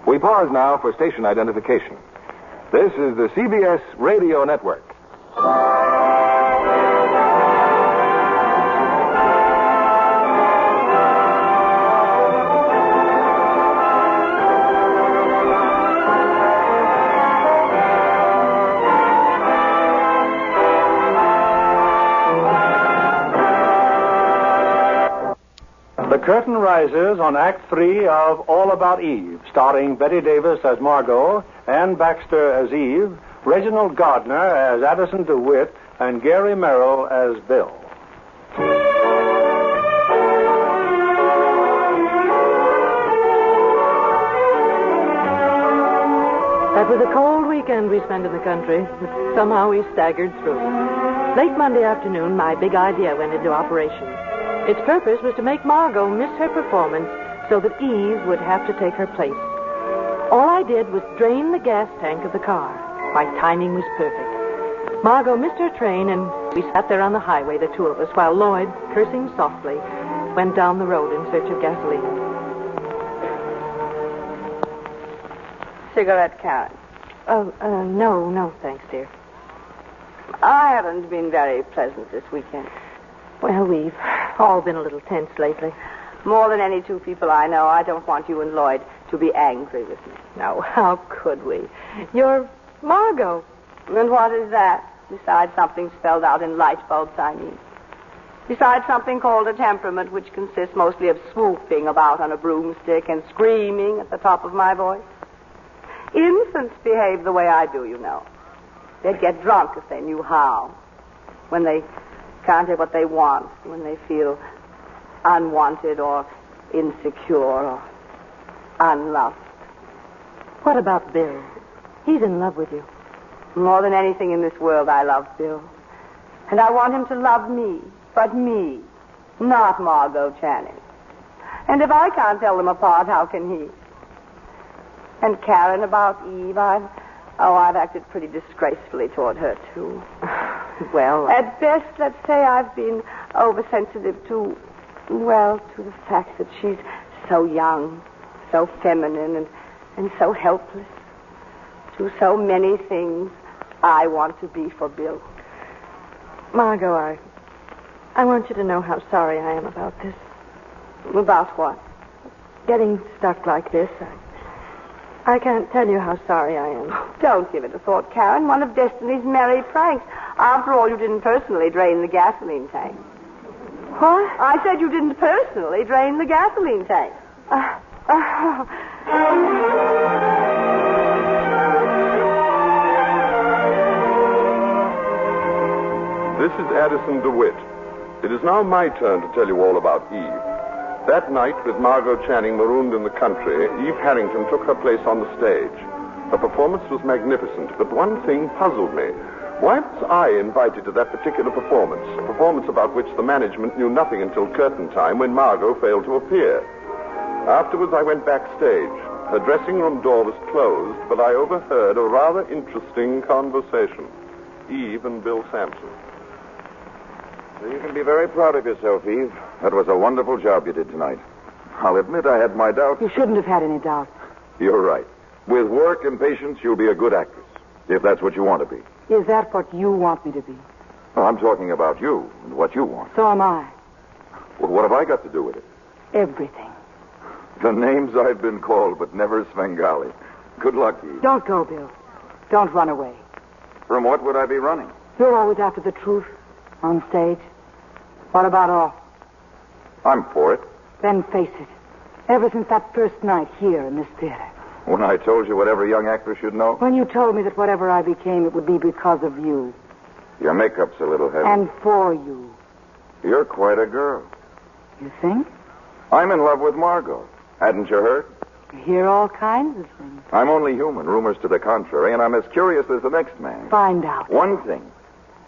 H: We pause now for station identification. This is the CBS Radio Network.
B: The curtain rises on Act 3 of All About Eve, starring Bette Davis as Margot, Ann Baxter as Eve, Reginald Gardner as Addison DeWitt, and Gary Merrill as Bill.
D: That was a cold weekend we spent in the country, but somehow we staggered through. Late Monday afternoon, my big idea went into operation. Its purpose was to make Margot miss her performance so that Eve would have to take her place. All I did was drain the gas tank of the car. My timing was perfect. Margot missed her train, and we sat there on the highway, the two of us, while Lloyd, cursing softly, went down the road in search of gasoline.
G: Cigarette, Karen?
D: No, thanks, dear.
G: I haven't been very pleasant this weekend.
D: Well, we've all been a little tense lately.
G: More than any two people I know, I don't want you and Lloyd to be angry with me.
D: No, how could we? You're Margot.
G: And what is that? Besides something spelled out in light bulbs, I mean. Besides something called a temperament, which consists mostly of swooping about on a broomstick and screaming at the top of my voice. Infants behave the way I do, you know. They'd get drunk if they knew how. When they can't get what they want, when they feel unwanted or insecure or unloved.
D: What about Bill? He's in love with you.
G: More than anything in this world, I love Bill. And I want him to love me, but me, not Margot Channing. And if I can't tell them apart, how can he? And Karen, about Eve, I've acted pretty disgracefully toward her, too.
D: Well,
G: at best, let's say I've been oversensitive to the fact that she's so young, so feminine, and so helpless. To so many things I want to be for Bill.
D: Margot, I want you to know how sorry I am about this.
G: About what?
D: Getting stuck like this. I can't tell you how sorry I am.
G: Don't give it a thought, Karen. One of Destiny's merry pranks. After all, you didn't personally drain the gasoline tank.
D: What?
G: I said you didn't personally drain the gasoline tank.
C: This is Addison DeWitt. It is now my turn to tell you all about Eve. That night, with Margot Channing marooned in the country, Eve Harrington took her place on the stage. Her performance was magnificent, but one thing puzzled me. Why was I invited to that particular performance? A performance about which the management knew nothing until curtain time, when Margot failed to appear. Afterwards, I went backstage. Her dressing room door was closed, but I overheard a rather interesting conversation. Eve and Bill Sampson.
I: So you can be very proud of yourself, Eve. That was a wonderful job you did tonight. I'll admit I had my doubts.
E: You shouldn't have had any doubts.
I: You're right. With work and patience, you'll be a good actress, if that's what you want to be.
E: Is that what you want me to be?
I: Well, I'm talking about you and what you want.
E: So am I.
I: Well, what have I got to do with it?
E: Everything.
I: The names I've been called, but never Svengali. Good luck, Eve.
E: Don't go, Bill. Don't run away.
I: From what would I be running?
E: You're always after the truth. On stage. What about off?
I: I'm for it.
E: Then face it. Ever since that first night here in this theater.
I: When I told you what every young actor should know?
E: When you told me that whatever I became, it would be because of you.
I: Your makeup's a little heavy.
E: And for you.
I: You're quite a girl.
E: You think?
I: I'm in love with Margot. Hadn't you heard?
E: You hear all kinds of things.
I: I'm only human, rumors to the contrary, and I'm as curious as the next man.
E: Find out.
I: One thing.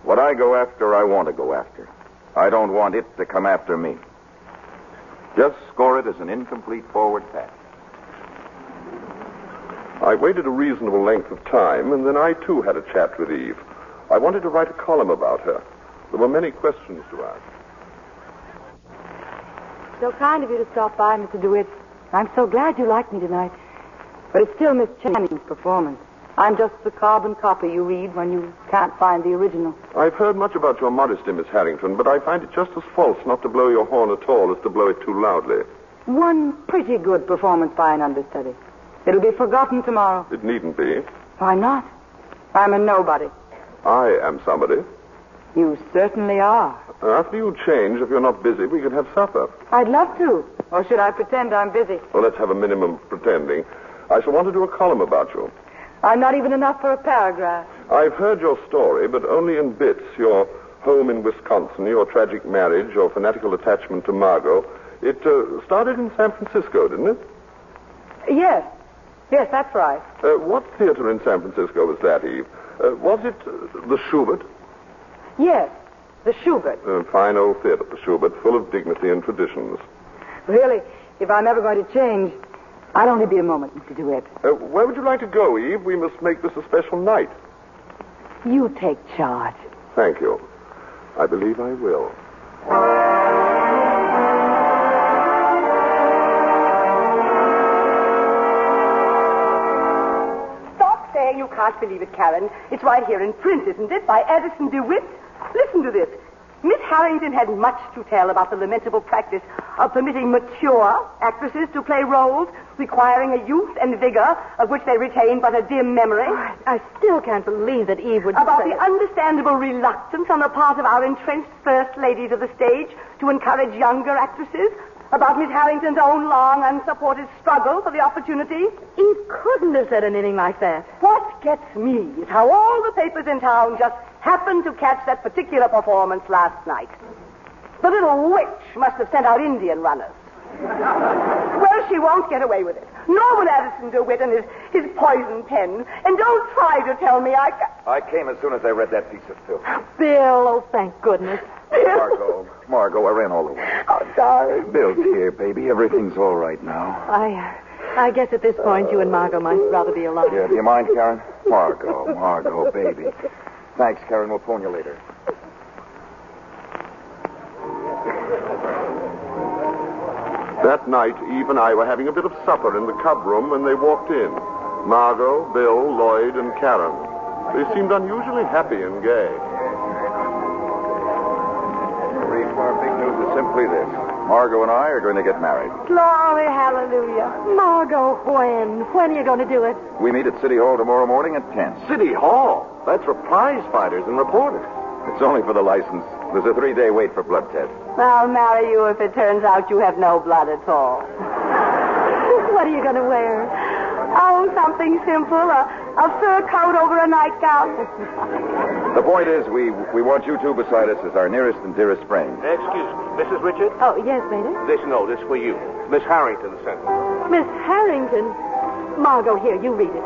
I: What I go after, I want to go after. I don't want it to come after me. Just score it as an incomplete forward pass.
C: I waited a reasonable length of time, and then I, too, had a chat with Eve. I wanted to write a column about her. There were many questions to ask.
E: So kind of you to stop by, Mr. DeWitt. I'm so glad you liked me tonight. But it's still Miss Channing's performance. I'm just the carbon copy you read when you can't find the original.
C: I've heard much about your modesty, Miss Harrington, but I find it just as false not to blow your horn at all as to blow it too loudly.
E: One pretty good performance by an understudy. It'll be forgotten tomorrow.
C: It needn't be.
E: Why not? I'm a nobody.
C: I am somebody.
E: You certainly are.
C: After you change, if you're not busy, we can have supper.
E: I'd love to. Or should I pretend I'm busy?
C: Well, let's have a minimum of pretending. I shall want to do a column about you.
E: I'm not even enough for a paragraph.
C: I've heard your story, but only in bits. Your home in Wisconsin, your tragic marriage, your fanatical attachment to Margot. It started in San Francisco, didn't it?
E: Yes. Yes, that's right.
C: What theater in San Francisco was that, Eve? Was it the Schubert?
E: Yes, the Schubert.
C: Fine old theater, the Schubert, full of dignity and traditions.
E: Really, if I'm ever going to change, I'll only be a moment, Mr. DeWitt.
C: Where would you like to go, Eve? We must make this a special night.
E: You take charge.
C: Thank you. I believe I will.
G: Stop saying you can't believe it, Karen. It's right here in print, isn't it? By Addison DeWitt. Listen to this. Miss Harrington had much to tell about the lamentable practice of permitting mature actresses to play roles requiring a youth and vigor of which they retain but a dim memory.
D: I still can't believe that Eve would
G: About
D: say
G: the understandable reluctance on the part of our entrenched first ladies of the stage to encourage younger actresses. About Miss Harrington's own long, unsupported struggle for the opportunity.
D: Eve couldn't have said anything like that.
G: What gets me is how all the papers in town just happened to catch that particular performance last night. The little witch must have sent out Indian runners. Well, she won't get away with it. Nor will Addison DeWitt and his poison pen. And don't try to tell me
I: I came as soon as I read that piece of filth.
D: Bill, oh, thank goodness.
I: Margot, I ran all the way.
G: Oh, darling.
I: Bill's here, baby. Everything's all right now.
D: I guess at this point you and Margot might rather be alone.
I: Yeah, do you mind, Karen? Margot, baby. Thanks, Karen. We'll phone you later.
C: That night, Eve and I were having a bit of supper in the cub room when they walked in. Margot, Bill, Lloyd, and Karen. They seemed unusually happy and gay.
I: The reason for our big news is simply this. Margot and I are going to get married.
G: Glory, hallelujah.
D: Margot, when? When are you going to do it?
I: We meet at City Hall tomorrow morning at 10.
K: City Hall? That's for prize fighters and reporters.
I: It's only for the license. There's a 3-day wait for blood tests.
G: I'll marry you if it turns out you have no blood at all.
D: What are you going to wear?
G: Oh, something simple. A fur coat over a nightgown.
I: The point is, we want you two beside us as our nearest and dearest friends.
K: Excuse me, Mrs. Richard?
D: Oh, yes, Maynard?
K: This note is for you. Miss Harrington sent it.
D: Miss Harrington? Margot, here, you read it.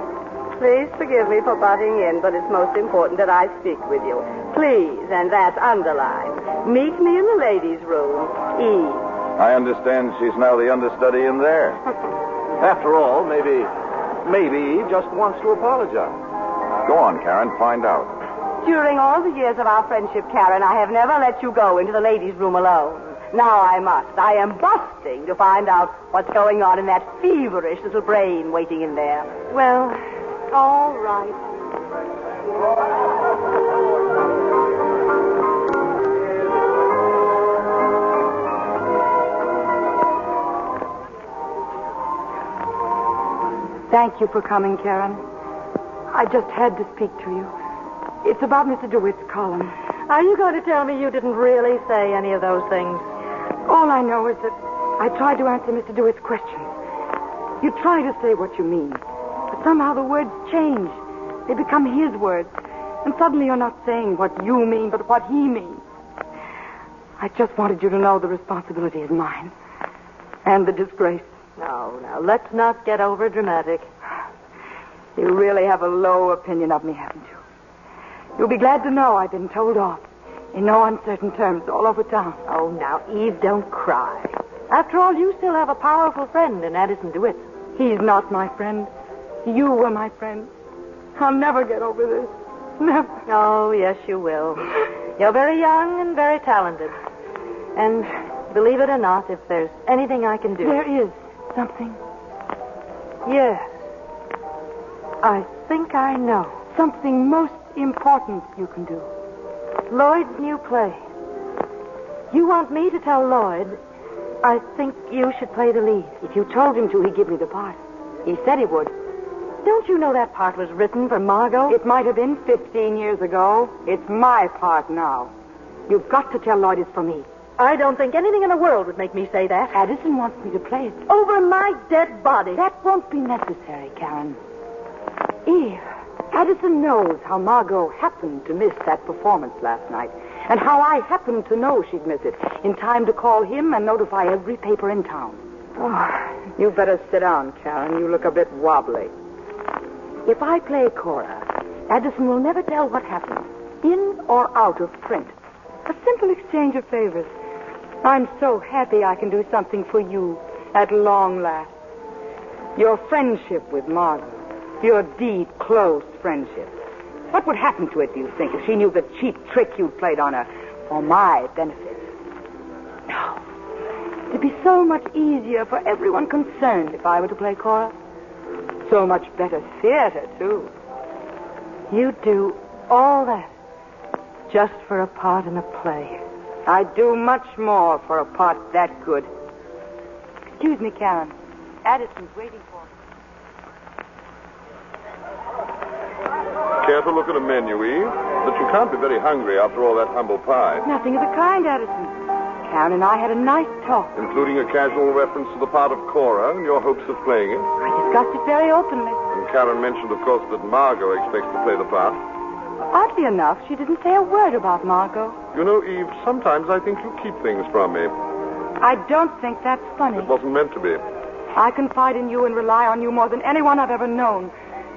G: Please forgive me for butting in, but it's most important that I speak with you. Please, and that's underlined. Meet me in the ladies' room. Eve.
I: I understand she's now the understudy in there.
K: After all, maybe Eve just wants to apologize.
I: Go on, Karen. Find out.
G: During all the years of our friendship, Karen, I have never let you go into the ladies' room alone. Now I must. I am busting to find out what's going on in that feverish little brain waiting in there.
D: Well, all right.
E: Thank you for coming, Karen. I just had to speak to you. It's about Mr. DeWitt's column.
D: Are you going to tell me you didn't really say any of those things?
E: All I know is that I tried to answer Mr. DeWitt's questions. You try to say what you mean, but somehow the words change. They become his words, and suddenly you're not saying what you mean, but what he means. I just wanted you to know the responsibility is mine, and the disgrace.
D: No, let's not get over dramatic.
E: You really have a low opinion of me, haven't you? You'll be glad to know I've been told off in no uncertain terms all over town.
D: Oh, now, Eve, don't cry. After all, you still have a powerful friend in Addison DeWitt.
E: He's not my friend. You were my friend. I'll never get over this. Never.
D: Oh, yes, you will. You're very young and very talented. And believe it or not, if there's anything I can do.
E: There is something.
D: Yes. I think I know.
E: Something most important you can do.
D: Lloyd's new play. You want me to tell Lloyd, I think you should play the lead.
E: If you told him to, he'd give me the part. He said he would.
D: Don't you know that part was written for Margot?
E: It might have been 15 years ago. It's my part now. You've got to tell Lloyd it's for me.
D: I don't think anything in the world would make me say that.
E: Addison wants me to play it.
D: Over my dead body.
E: That won't be necessary, Karen. Eve, Addison knows how Margot happened to miss that performance last night, and how I happened to know she'd miss it in time to call him and notify every paper in town. Oh, you better sit down, Karen. You look a bit wobbly. If I play Cora, Addison will never tell what happened, in or out of print. A simple exchange of favors. I'm so happy I can do something for you at long last. Your friendship with Margot, your deep, close friendship. What would happen to it, do you think, if she knew the cheap trick you'd played on her for my benefit? No. It'd be so much easier for everyone concerned if I were to play Cora. So much better theater, too.
D: You do all that just for a part in a play.
E: I'd do much more for a part that good. Excuse me, Karen. Addison's waiting for me.
C: Care to look at a menu, Eve? But you can't be very hungry after all that humble pie.
E: Nothing of the kind, Addison. Karen and I had a nice talk.
C: Including a casual reference to the part of Cora and your hopes of playing it.
E: I discussed it very openly.
C: And Karen mentioned, of course, that Margot expects to play the part.
E: Oddly enough, she didn't say a word about Margot.
C: You know, Eve, sometimes I think you keep things from me.
E: I don't think that's funny.
C: It wasn't meant to be.
E: I confide in you and rely on you more than anyone I've ever known.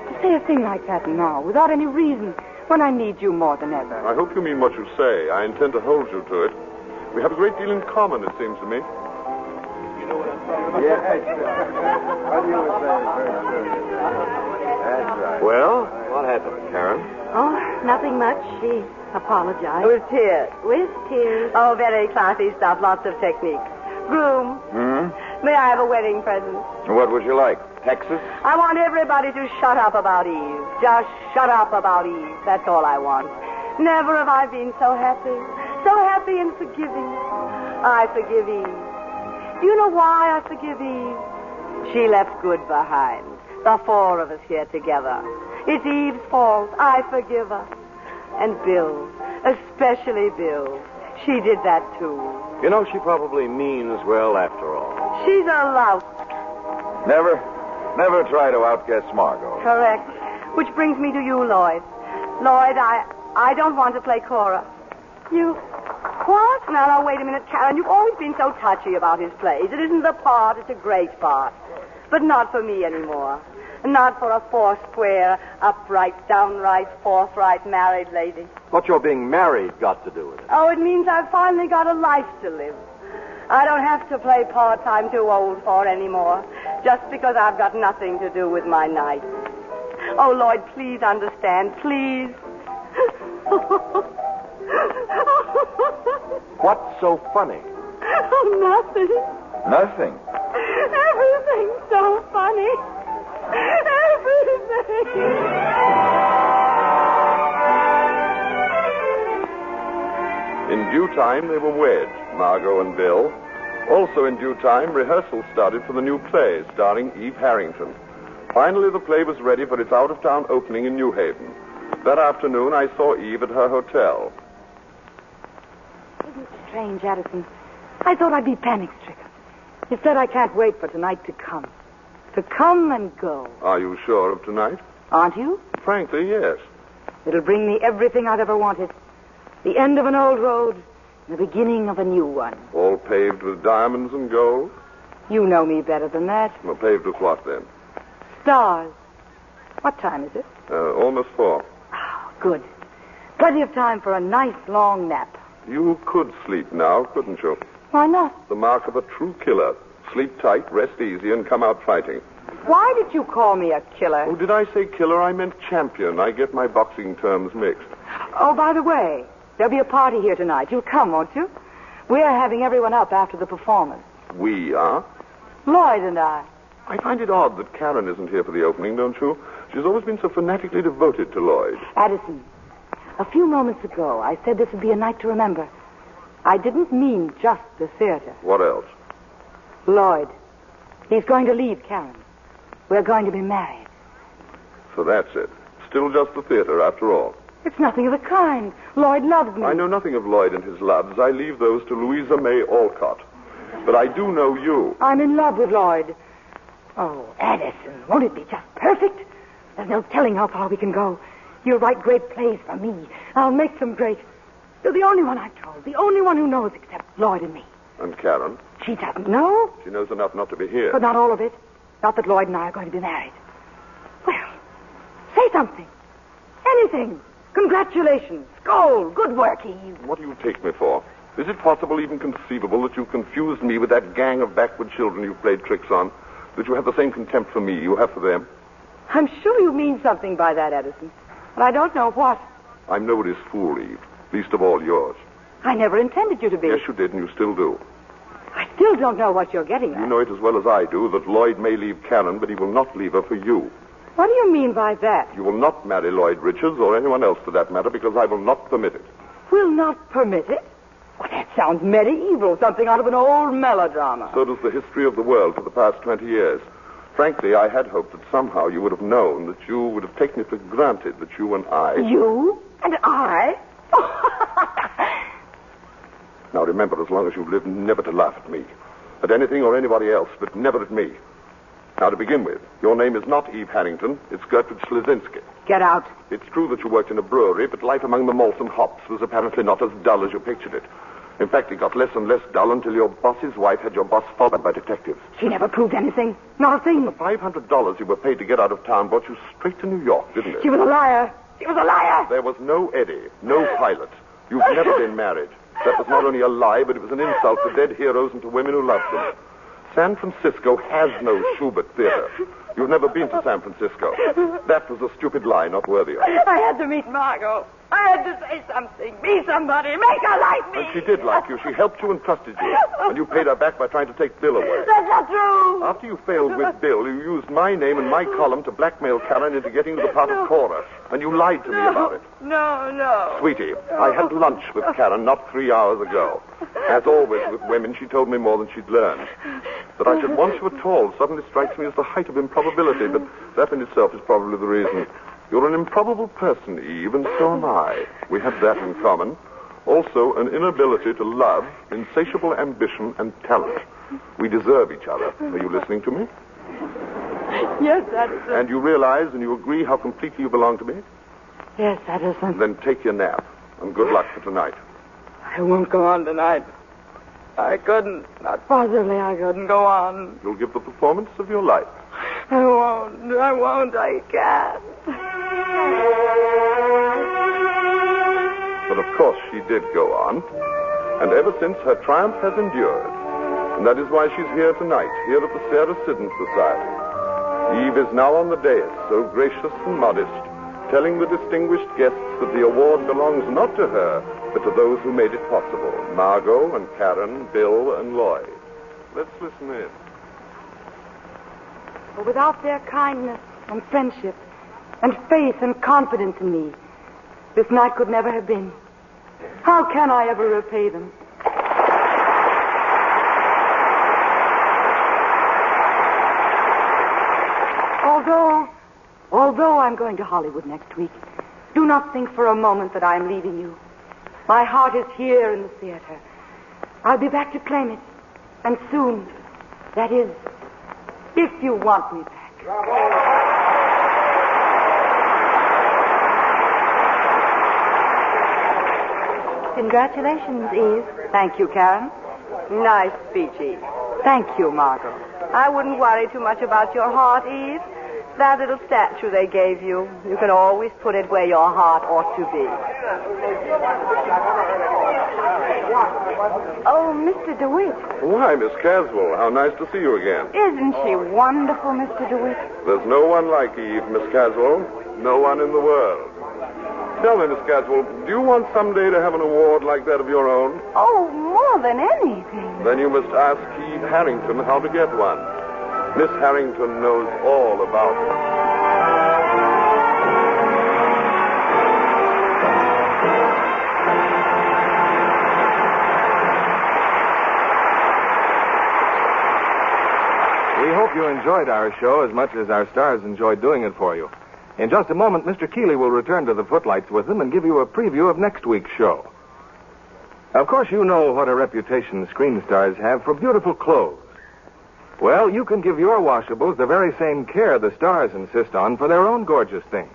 E: To say a thing like that now, without any reason, when I need you more than ever.
C: I hope you mean what you say. I intend to hold you to it. We have a great deal in common, it seems to me.
H: You know what I'm talking about? Yes. What do you say? That's right. Well, what happened, Karen?
D: Oh, nothing much. She apologized.
G: With tears.
D: With tears.
G: Oh, very classy stuff. Lots of technique. Groom, may I have a wedding present?
I: What would you like? Texas?
G: I want everybody to shut up about Eve. Just shut up about Eve. That's all I want. Never have I been so happy. So happy and forgiving. I forgive Eve. Do you know why I forgive Eve? She left good behind. The four of us here together. It's Eve's fault. I forgive her. And Bill, especially Bill. She did that, too.
H: You know, she probably means well after all.
G: She's a lout.
I: Never try to outguess Margot.
G: Correct. Which brings me to you, Lloyd. Lloyd, I don't want to play Cora. You... What? Now, wait a minute, Karen. You've always been so touchy about his plays. It isn't the part. It's a great part. But not for me anymore. Not for a four-square, upright, downright, forthright married lady.
H: What's your being married got to do with it?
G: Oh, it means I've finally got a life to live. I don't have to play parts I'm too old for anymore, just because I've got nothing to do with my night. Oh, Lloyd, please understand, please.
H: What's so funny?
G: Oh, nothing.
I: Nothing.
G: Everything's so funny. Everything.
C: In due time, they were wed, Margot and Bill. Also in due time, rehearsals started for the new play starring Eve Harrington. Finally, the play was ready for its out-of-town opening in New Haven. That afternoon, I saw Eve at her hotel.
E: Isn't it strange, Addison? I thought I'd be panic-stricken. Instead, I can't wait for tonight to come. To come and go.
C: Are you sure of tonight?
E: Aren't you?
C: Frankly, yes.
E: It'll bring me everything I've ever wanted. The end of an old road, the beginning of a new one.
C: All paved with diamonds and gold?
E: You know me better than that.
C: Well, paved with what, then?
E: Stars. What time is it?
C: Almost 4.
E: Oh, good. Plenty of time for a nice long nap.
C: You could sleep now, couldn't you?
E: Why not?
C: The mark of a true killer. Sleep tight, rest easy, and come out fighting.
E: Why did you call me a killer?
C: Oh, did I say killer? I meant champion. I get my boxing terms mixed.
E: Oh, by the way, there'll be a party here tonight. You'll come, won't you? We're having everyone up after the performance.
C: We are?
E: Lloyd and I.
C: I find it odd that Karen isn't here for the opening, don't you? She's always been so fanatically devoted to Lloyd.
E: Addison, a few moments ago, I said this would be a night to remember. I didn't mean just the theater.
C: What else?
E: Lloyd. He's going to leave Karen. We're going to be married.
C: So that's it. Still just the theater, after all.
E: It's nothing of the kind. Lloyd loves me.
C: I know nothing of Lloyd and his loves. I leave those to Louisa May Alcott. But I do know you.
E: I'm in love with Lloyd. Oh, Addison, won't it be just perfect? There's no telling how far we can go. You'll write great plays for me. I'll make them great. You're the only one I've told. The only one who knows except Lloyd and me.
C: And Karen?
E: She doesn't know.
C: She knows enough not to be here.
E: But not all of it. Not that Lloyd and I are going to be married. Well, say something. Anything. Congratulations. Goal. Good work, Eve.
C: What do you take me for? Is it possible, even conceivable, that you've confused me with that gang of backward children you've played tricks on? That you have the same contempt for me you have for them?
E: I'm sure you mean something by that, Edison. But I don't know what.
C: I'm nobody's fool, Eve. Least of all yours.
E: I never intended you to be.
C: Yes, you did, and you still do.
E: I still don't know what you're getting at.
C: You know it as well as I do that Lloyd may leave Karen, but he will not leave her for you.
E: What do you mean by that?
C: You will not marry Lloyd Richards or anyone else for that matter because I will not permit it.
E: Will not permit it? Well, that sounds medieval, something out of an old melodrama.
C: So does the history of the world for the past 20 years. Frankly, I had hoped that somehow you would have known, that you would have taken it for granted that you and I...
E: You? And I?
C: Now remember, as long as you live, never to laugh at me. At anything or anybody else, but never at me. Now, to begin with, your name is not Eve Harrington. It's Gertrude Slezinski.
E: Get out.
C: It's true that you worked in a brewery, but life among the malts and hops was apparently not as dull as you pictured it. In fact, it got less and less dull until your boss's wife had your boss followed by detectives.
E: She never proved anything. Not a thing.
C: The $500 you were paid to get out of town brought you straight to New York, didn't it?
E: She was a liar. She was a liar.
C: There was no Eddie, no pilot. You've never been married. That was not only a lie, but it was an insult to dead heroes and to women who loved them. San Francisco has no Schubert Theater. You've never been to San Francisco. That was a stupid lie, not worthy of it.
E: I had to meet Margot. I had to say something. Be somebody. Make her like me.
C: And she did like you. She helped you and trusted you. And you paid her back by trying to take Bill away.
E: That's not true.
C: After you failed with Bill, you used my name and my column to blackmail Karen into getting to the part of Cora. And you lied to me about it.
E: No.
C: Sweetie, I had lunch with Karen not 3 hours ago. As always with women, she told me more than she'd learned. That I should want you at all suddenly strikes me as the height of improbability, but that in itself is probably the reason. You're an improbable person, Eve, and so am I. We have that in common. Also, an inability to love, insatiable ambition, and talent. We deserve each other. Are you listening to me?
E: Yes, Addison.
C: And you realize and you agree how completely you belong to me?
E: Yes, Addison.
C: Then take your nap, and good luck for tonight.
E: I won't go on tonight. I couldn't. Not possibly I couldn't go on.
C: You'll give the performance of your life.
E: I won't. I can't.
C: But of course she did go on. And ever since, her triumph has endured. And that is why she's here tonight, here at the Sarah Siddon Society. Eve is now on the dais, so gracious and modest, telling the distinguished guests that the award belongs not to her, but to those who made it possible. Margot and Karen, Bill and Lloyd. Let's listen in.
E: But without their kindness and friendship and faith and confidence in me, this night could never have been. How can I ever repay them? Although I'm going to Hollywood next week, do not think for a moment that I am leaving you. My heart is here in the theater. I'll be back to claim it. And soon. That is, if you want me back.
D: Congratulations, Eve.
E: Thank you, Karen.
G: Nice speech, Eve.
E: Thank you, Margot.
G: I wouldn't worry too much about your heart, Eve. That little statue they gave you, you can always put it where your heart ought to be.
L: Oh, Mr. DeWitt.
C: Why, Miss Caswell, how nice to see you again.
L: Isn't she wonderful, Mr. DeWitt?
C: There's no one like Eve, Miss Caswell. No one in the world. Tell me, Miss Caswell, do you want someday to have an award like that of your own?
G: Oh, more than anything.
C: Then you must ask Keith Harrington how to get one. Miss Harrington knows all about it.
H: We hope you enjoyed our show as much as our stars enjoyed doing it for you. In just a moment, Mr. Keeley will return to the footlights with them and give you a preview of next week's show. Of course, you know what a reputation screen stars have for beautiful clothes. Well, you can give your washables the very same care the stars insist on for their own gorgeous things.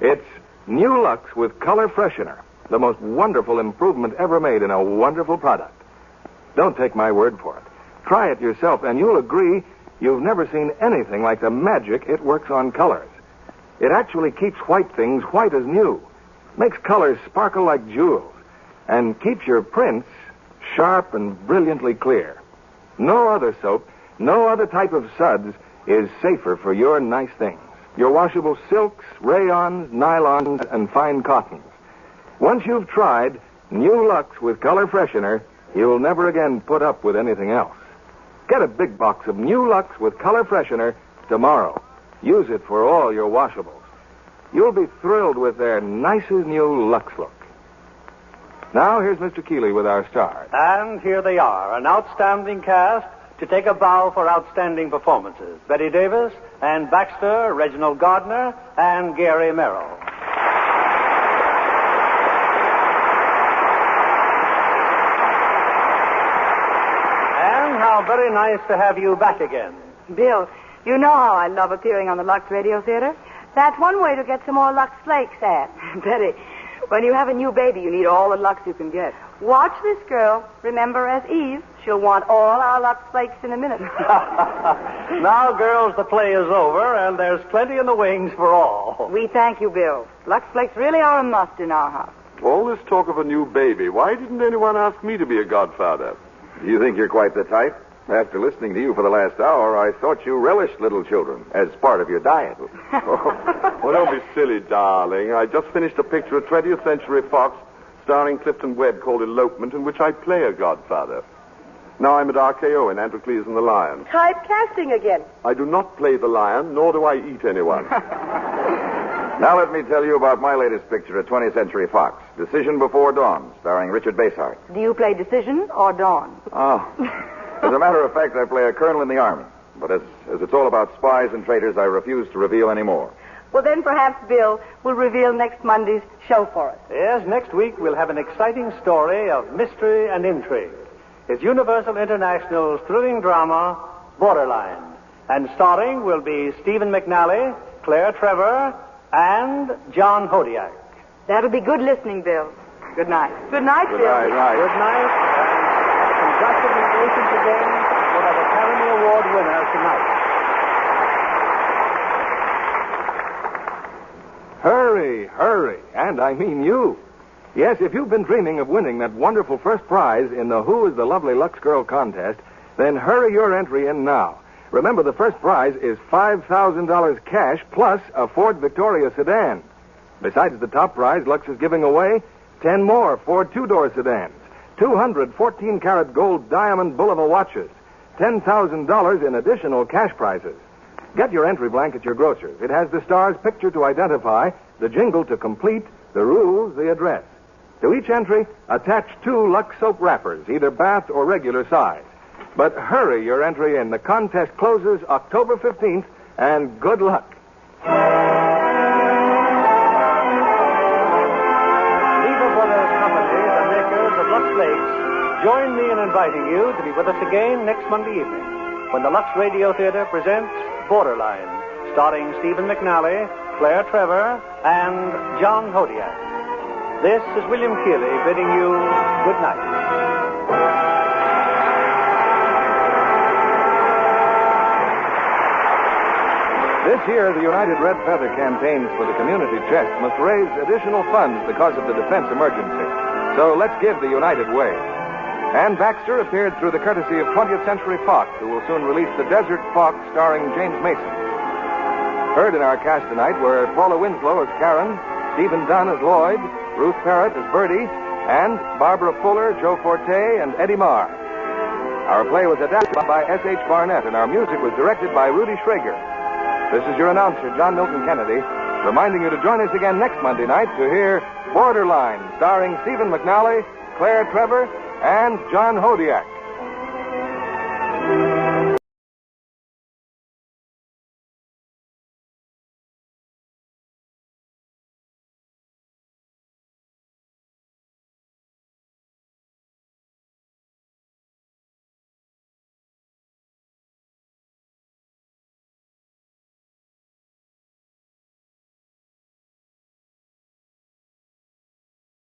H: It's New Lux with Color Freshener, the most wonderful improvement ever made in a wonderful product. Don't take my word for it. Try it yourself, and you'll agree you've never seen anything like the magic it works on colors. It actually keeps white things white as new, makes colors sparkle like jewels, and keeps your prints sharp and brilliantly clear. No other soap, no other type of suds is safer for your nice things. Your washable silks, rayons, nylons, and fine cottons. Once you've tried New Lux with Color Freshener, you'll never again put up with anything else. Get a big box of New Lux with Color Freshener tomorrow. Use it for all your washables. You'll be thrilled with their nicest new Lux look. Now, here's Mr. Keeley with our stars.
B: And here they are, an outstanding cast to take a bow for outstanding performances. Bette Davis and Baxter, Reginald Gardner, and Gary Merrill. And how very nice to have you back again.
E: Bill, you know how I love appearing on the Lux Radio Theater?
G: That's one way to get some more Lux Flakes, Anne.
E: Betty, when you have a new baby, you need all the Lux you can get.
G: Watch this girl. Remember, as Eve, she'll want all our Lux Flakes in a minute.
B: Now, girls, the play is over, and there's plenty in the wings for all.
E: We thank you, Bill. Lux Flakes really are a must in our house.
C: All this talk of a new baby, why didn't anyone ask me to be a godfather?
I: You think you're quite the type? After listening to you for the last hour, I thought you relished little children as part of your diet.
C: Well, don't be silly, darling. I just finished a picture of 20th Century Fox starring Clifton Webb called Elopement, in which I play a godfather. Now I'm at RKO in Androcles and the Lion.
G: Typecasting again.
C: I do not play the lion, nor do I eat anyone.
I: Now let me tell you about my latest picture at 20th Century Fox, Decision Before Dawn, starring Richard Basehart.
E: Do you play Decision or Dawn?
I: Oh. As a matter of fact, I play a colonel in the Army. But as it's all about spies and traitors, I refuse to reveal any more.
G: Well, then perhaps Bill will reveal next Monday's show for us.
B: Yes, next week we'll have an exciting story of mystery and intrigue. It's Universal International's thrilling drama, Borderline. And starring will be Stephen McNally, Claire Trevor, and John Hodiak.
E: That'll be good listening, Bill. Good night.
G: Good night, Bill.
B: Good night. Congratulations again for the Academy Award winner tonight.
H: Hurry, hurry, and I mean you. Yes, if you've been dreaming of winning that wonderful first prize in the Who is the Lovely Lux Girl contest, then hurry your entry in now. Remember, the first prize is $5,000 cash plus a Ford Victoria sedan. Besides the top prize, Lux is giving away 10 more Ford two-door sedans, 200 14-karat gold diamond Bulova watches, $10,000 in additional cash prizes. Get your entry blank at your grocer's. It has the star's picture to identify, the jingle to complete, the rules, the address. To each entry, attach 2 Lux soap wrappers, either bath or regular size. But hurry your entry in. The contest closes October 15th, and good luck.
B: Lever Brothers Company, the makers of Lux Flakes, join me in inviting you to be with us again next Monday evening when the Lux Radio Theater presents Borderline, starring Stephen McNally, Claire Trevor, and John Hodiak. This is William Keeley bidding you good night.
H: This year, the United Red Feather campaigns for the community chest must raise additional funds because of the defense emergency. So let's give the United way. Ann Baxter appeared through the courtesy of 20th Century Fox, who will soon release The Desert Fox, starring James Mason. Heard in our cast tonight were Paula Winslow as Karen, Stephen Dunn as Lloyd, Ruth Parrott as Bertie, and Barbara Fuller, Joe Forte, and Eddie Marr. Our play was adapted by S.H. Barnett, and our music was directed by Rudy Schrager. This is your announcer, John Milton Kennedy, reminding you to join us again next Monday night to hear Borderline, starring Stephen McNally, Claire Trevor, and John Hodiak.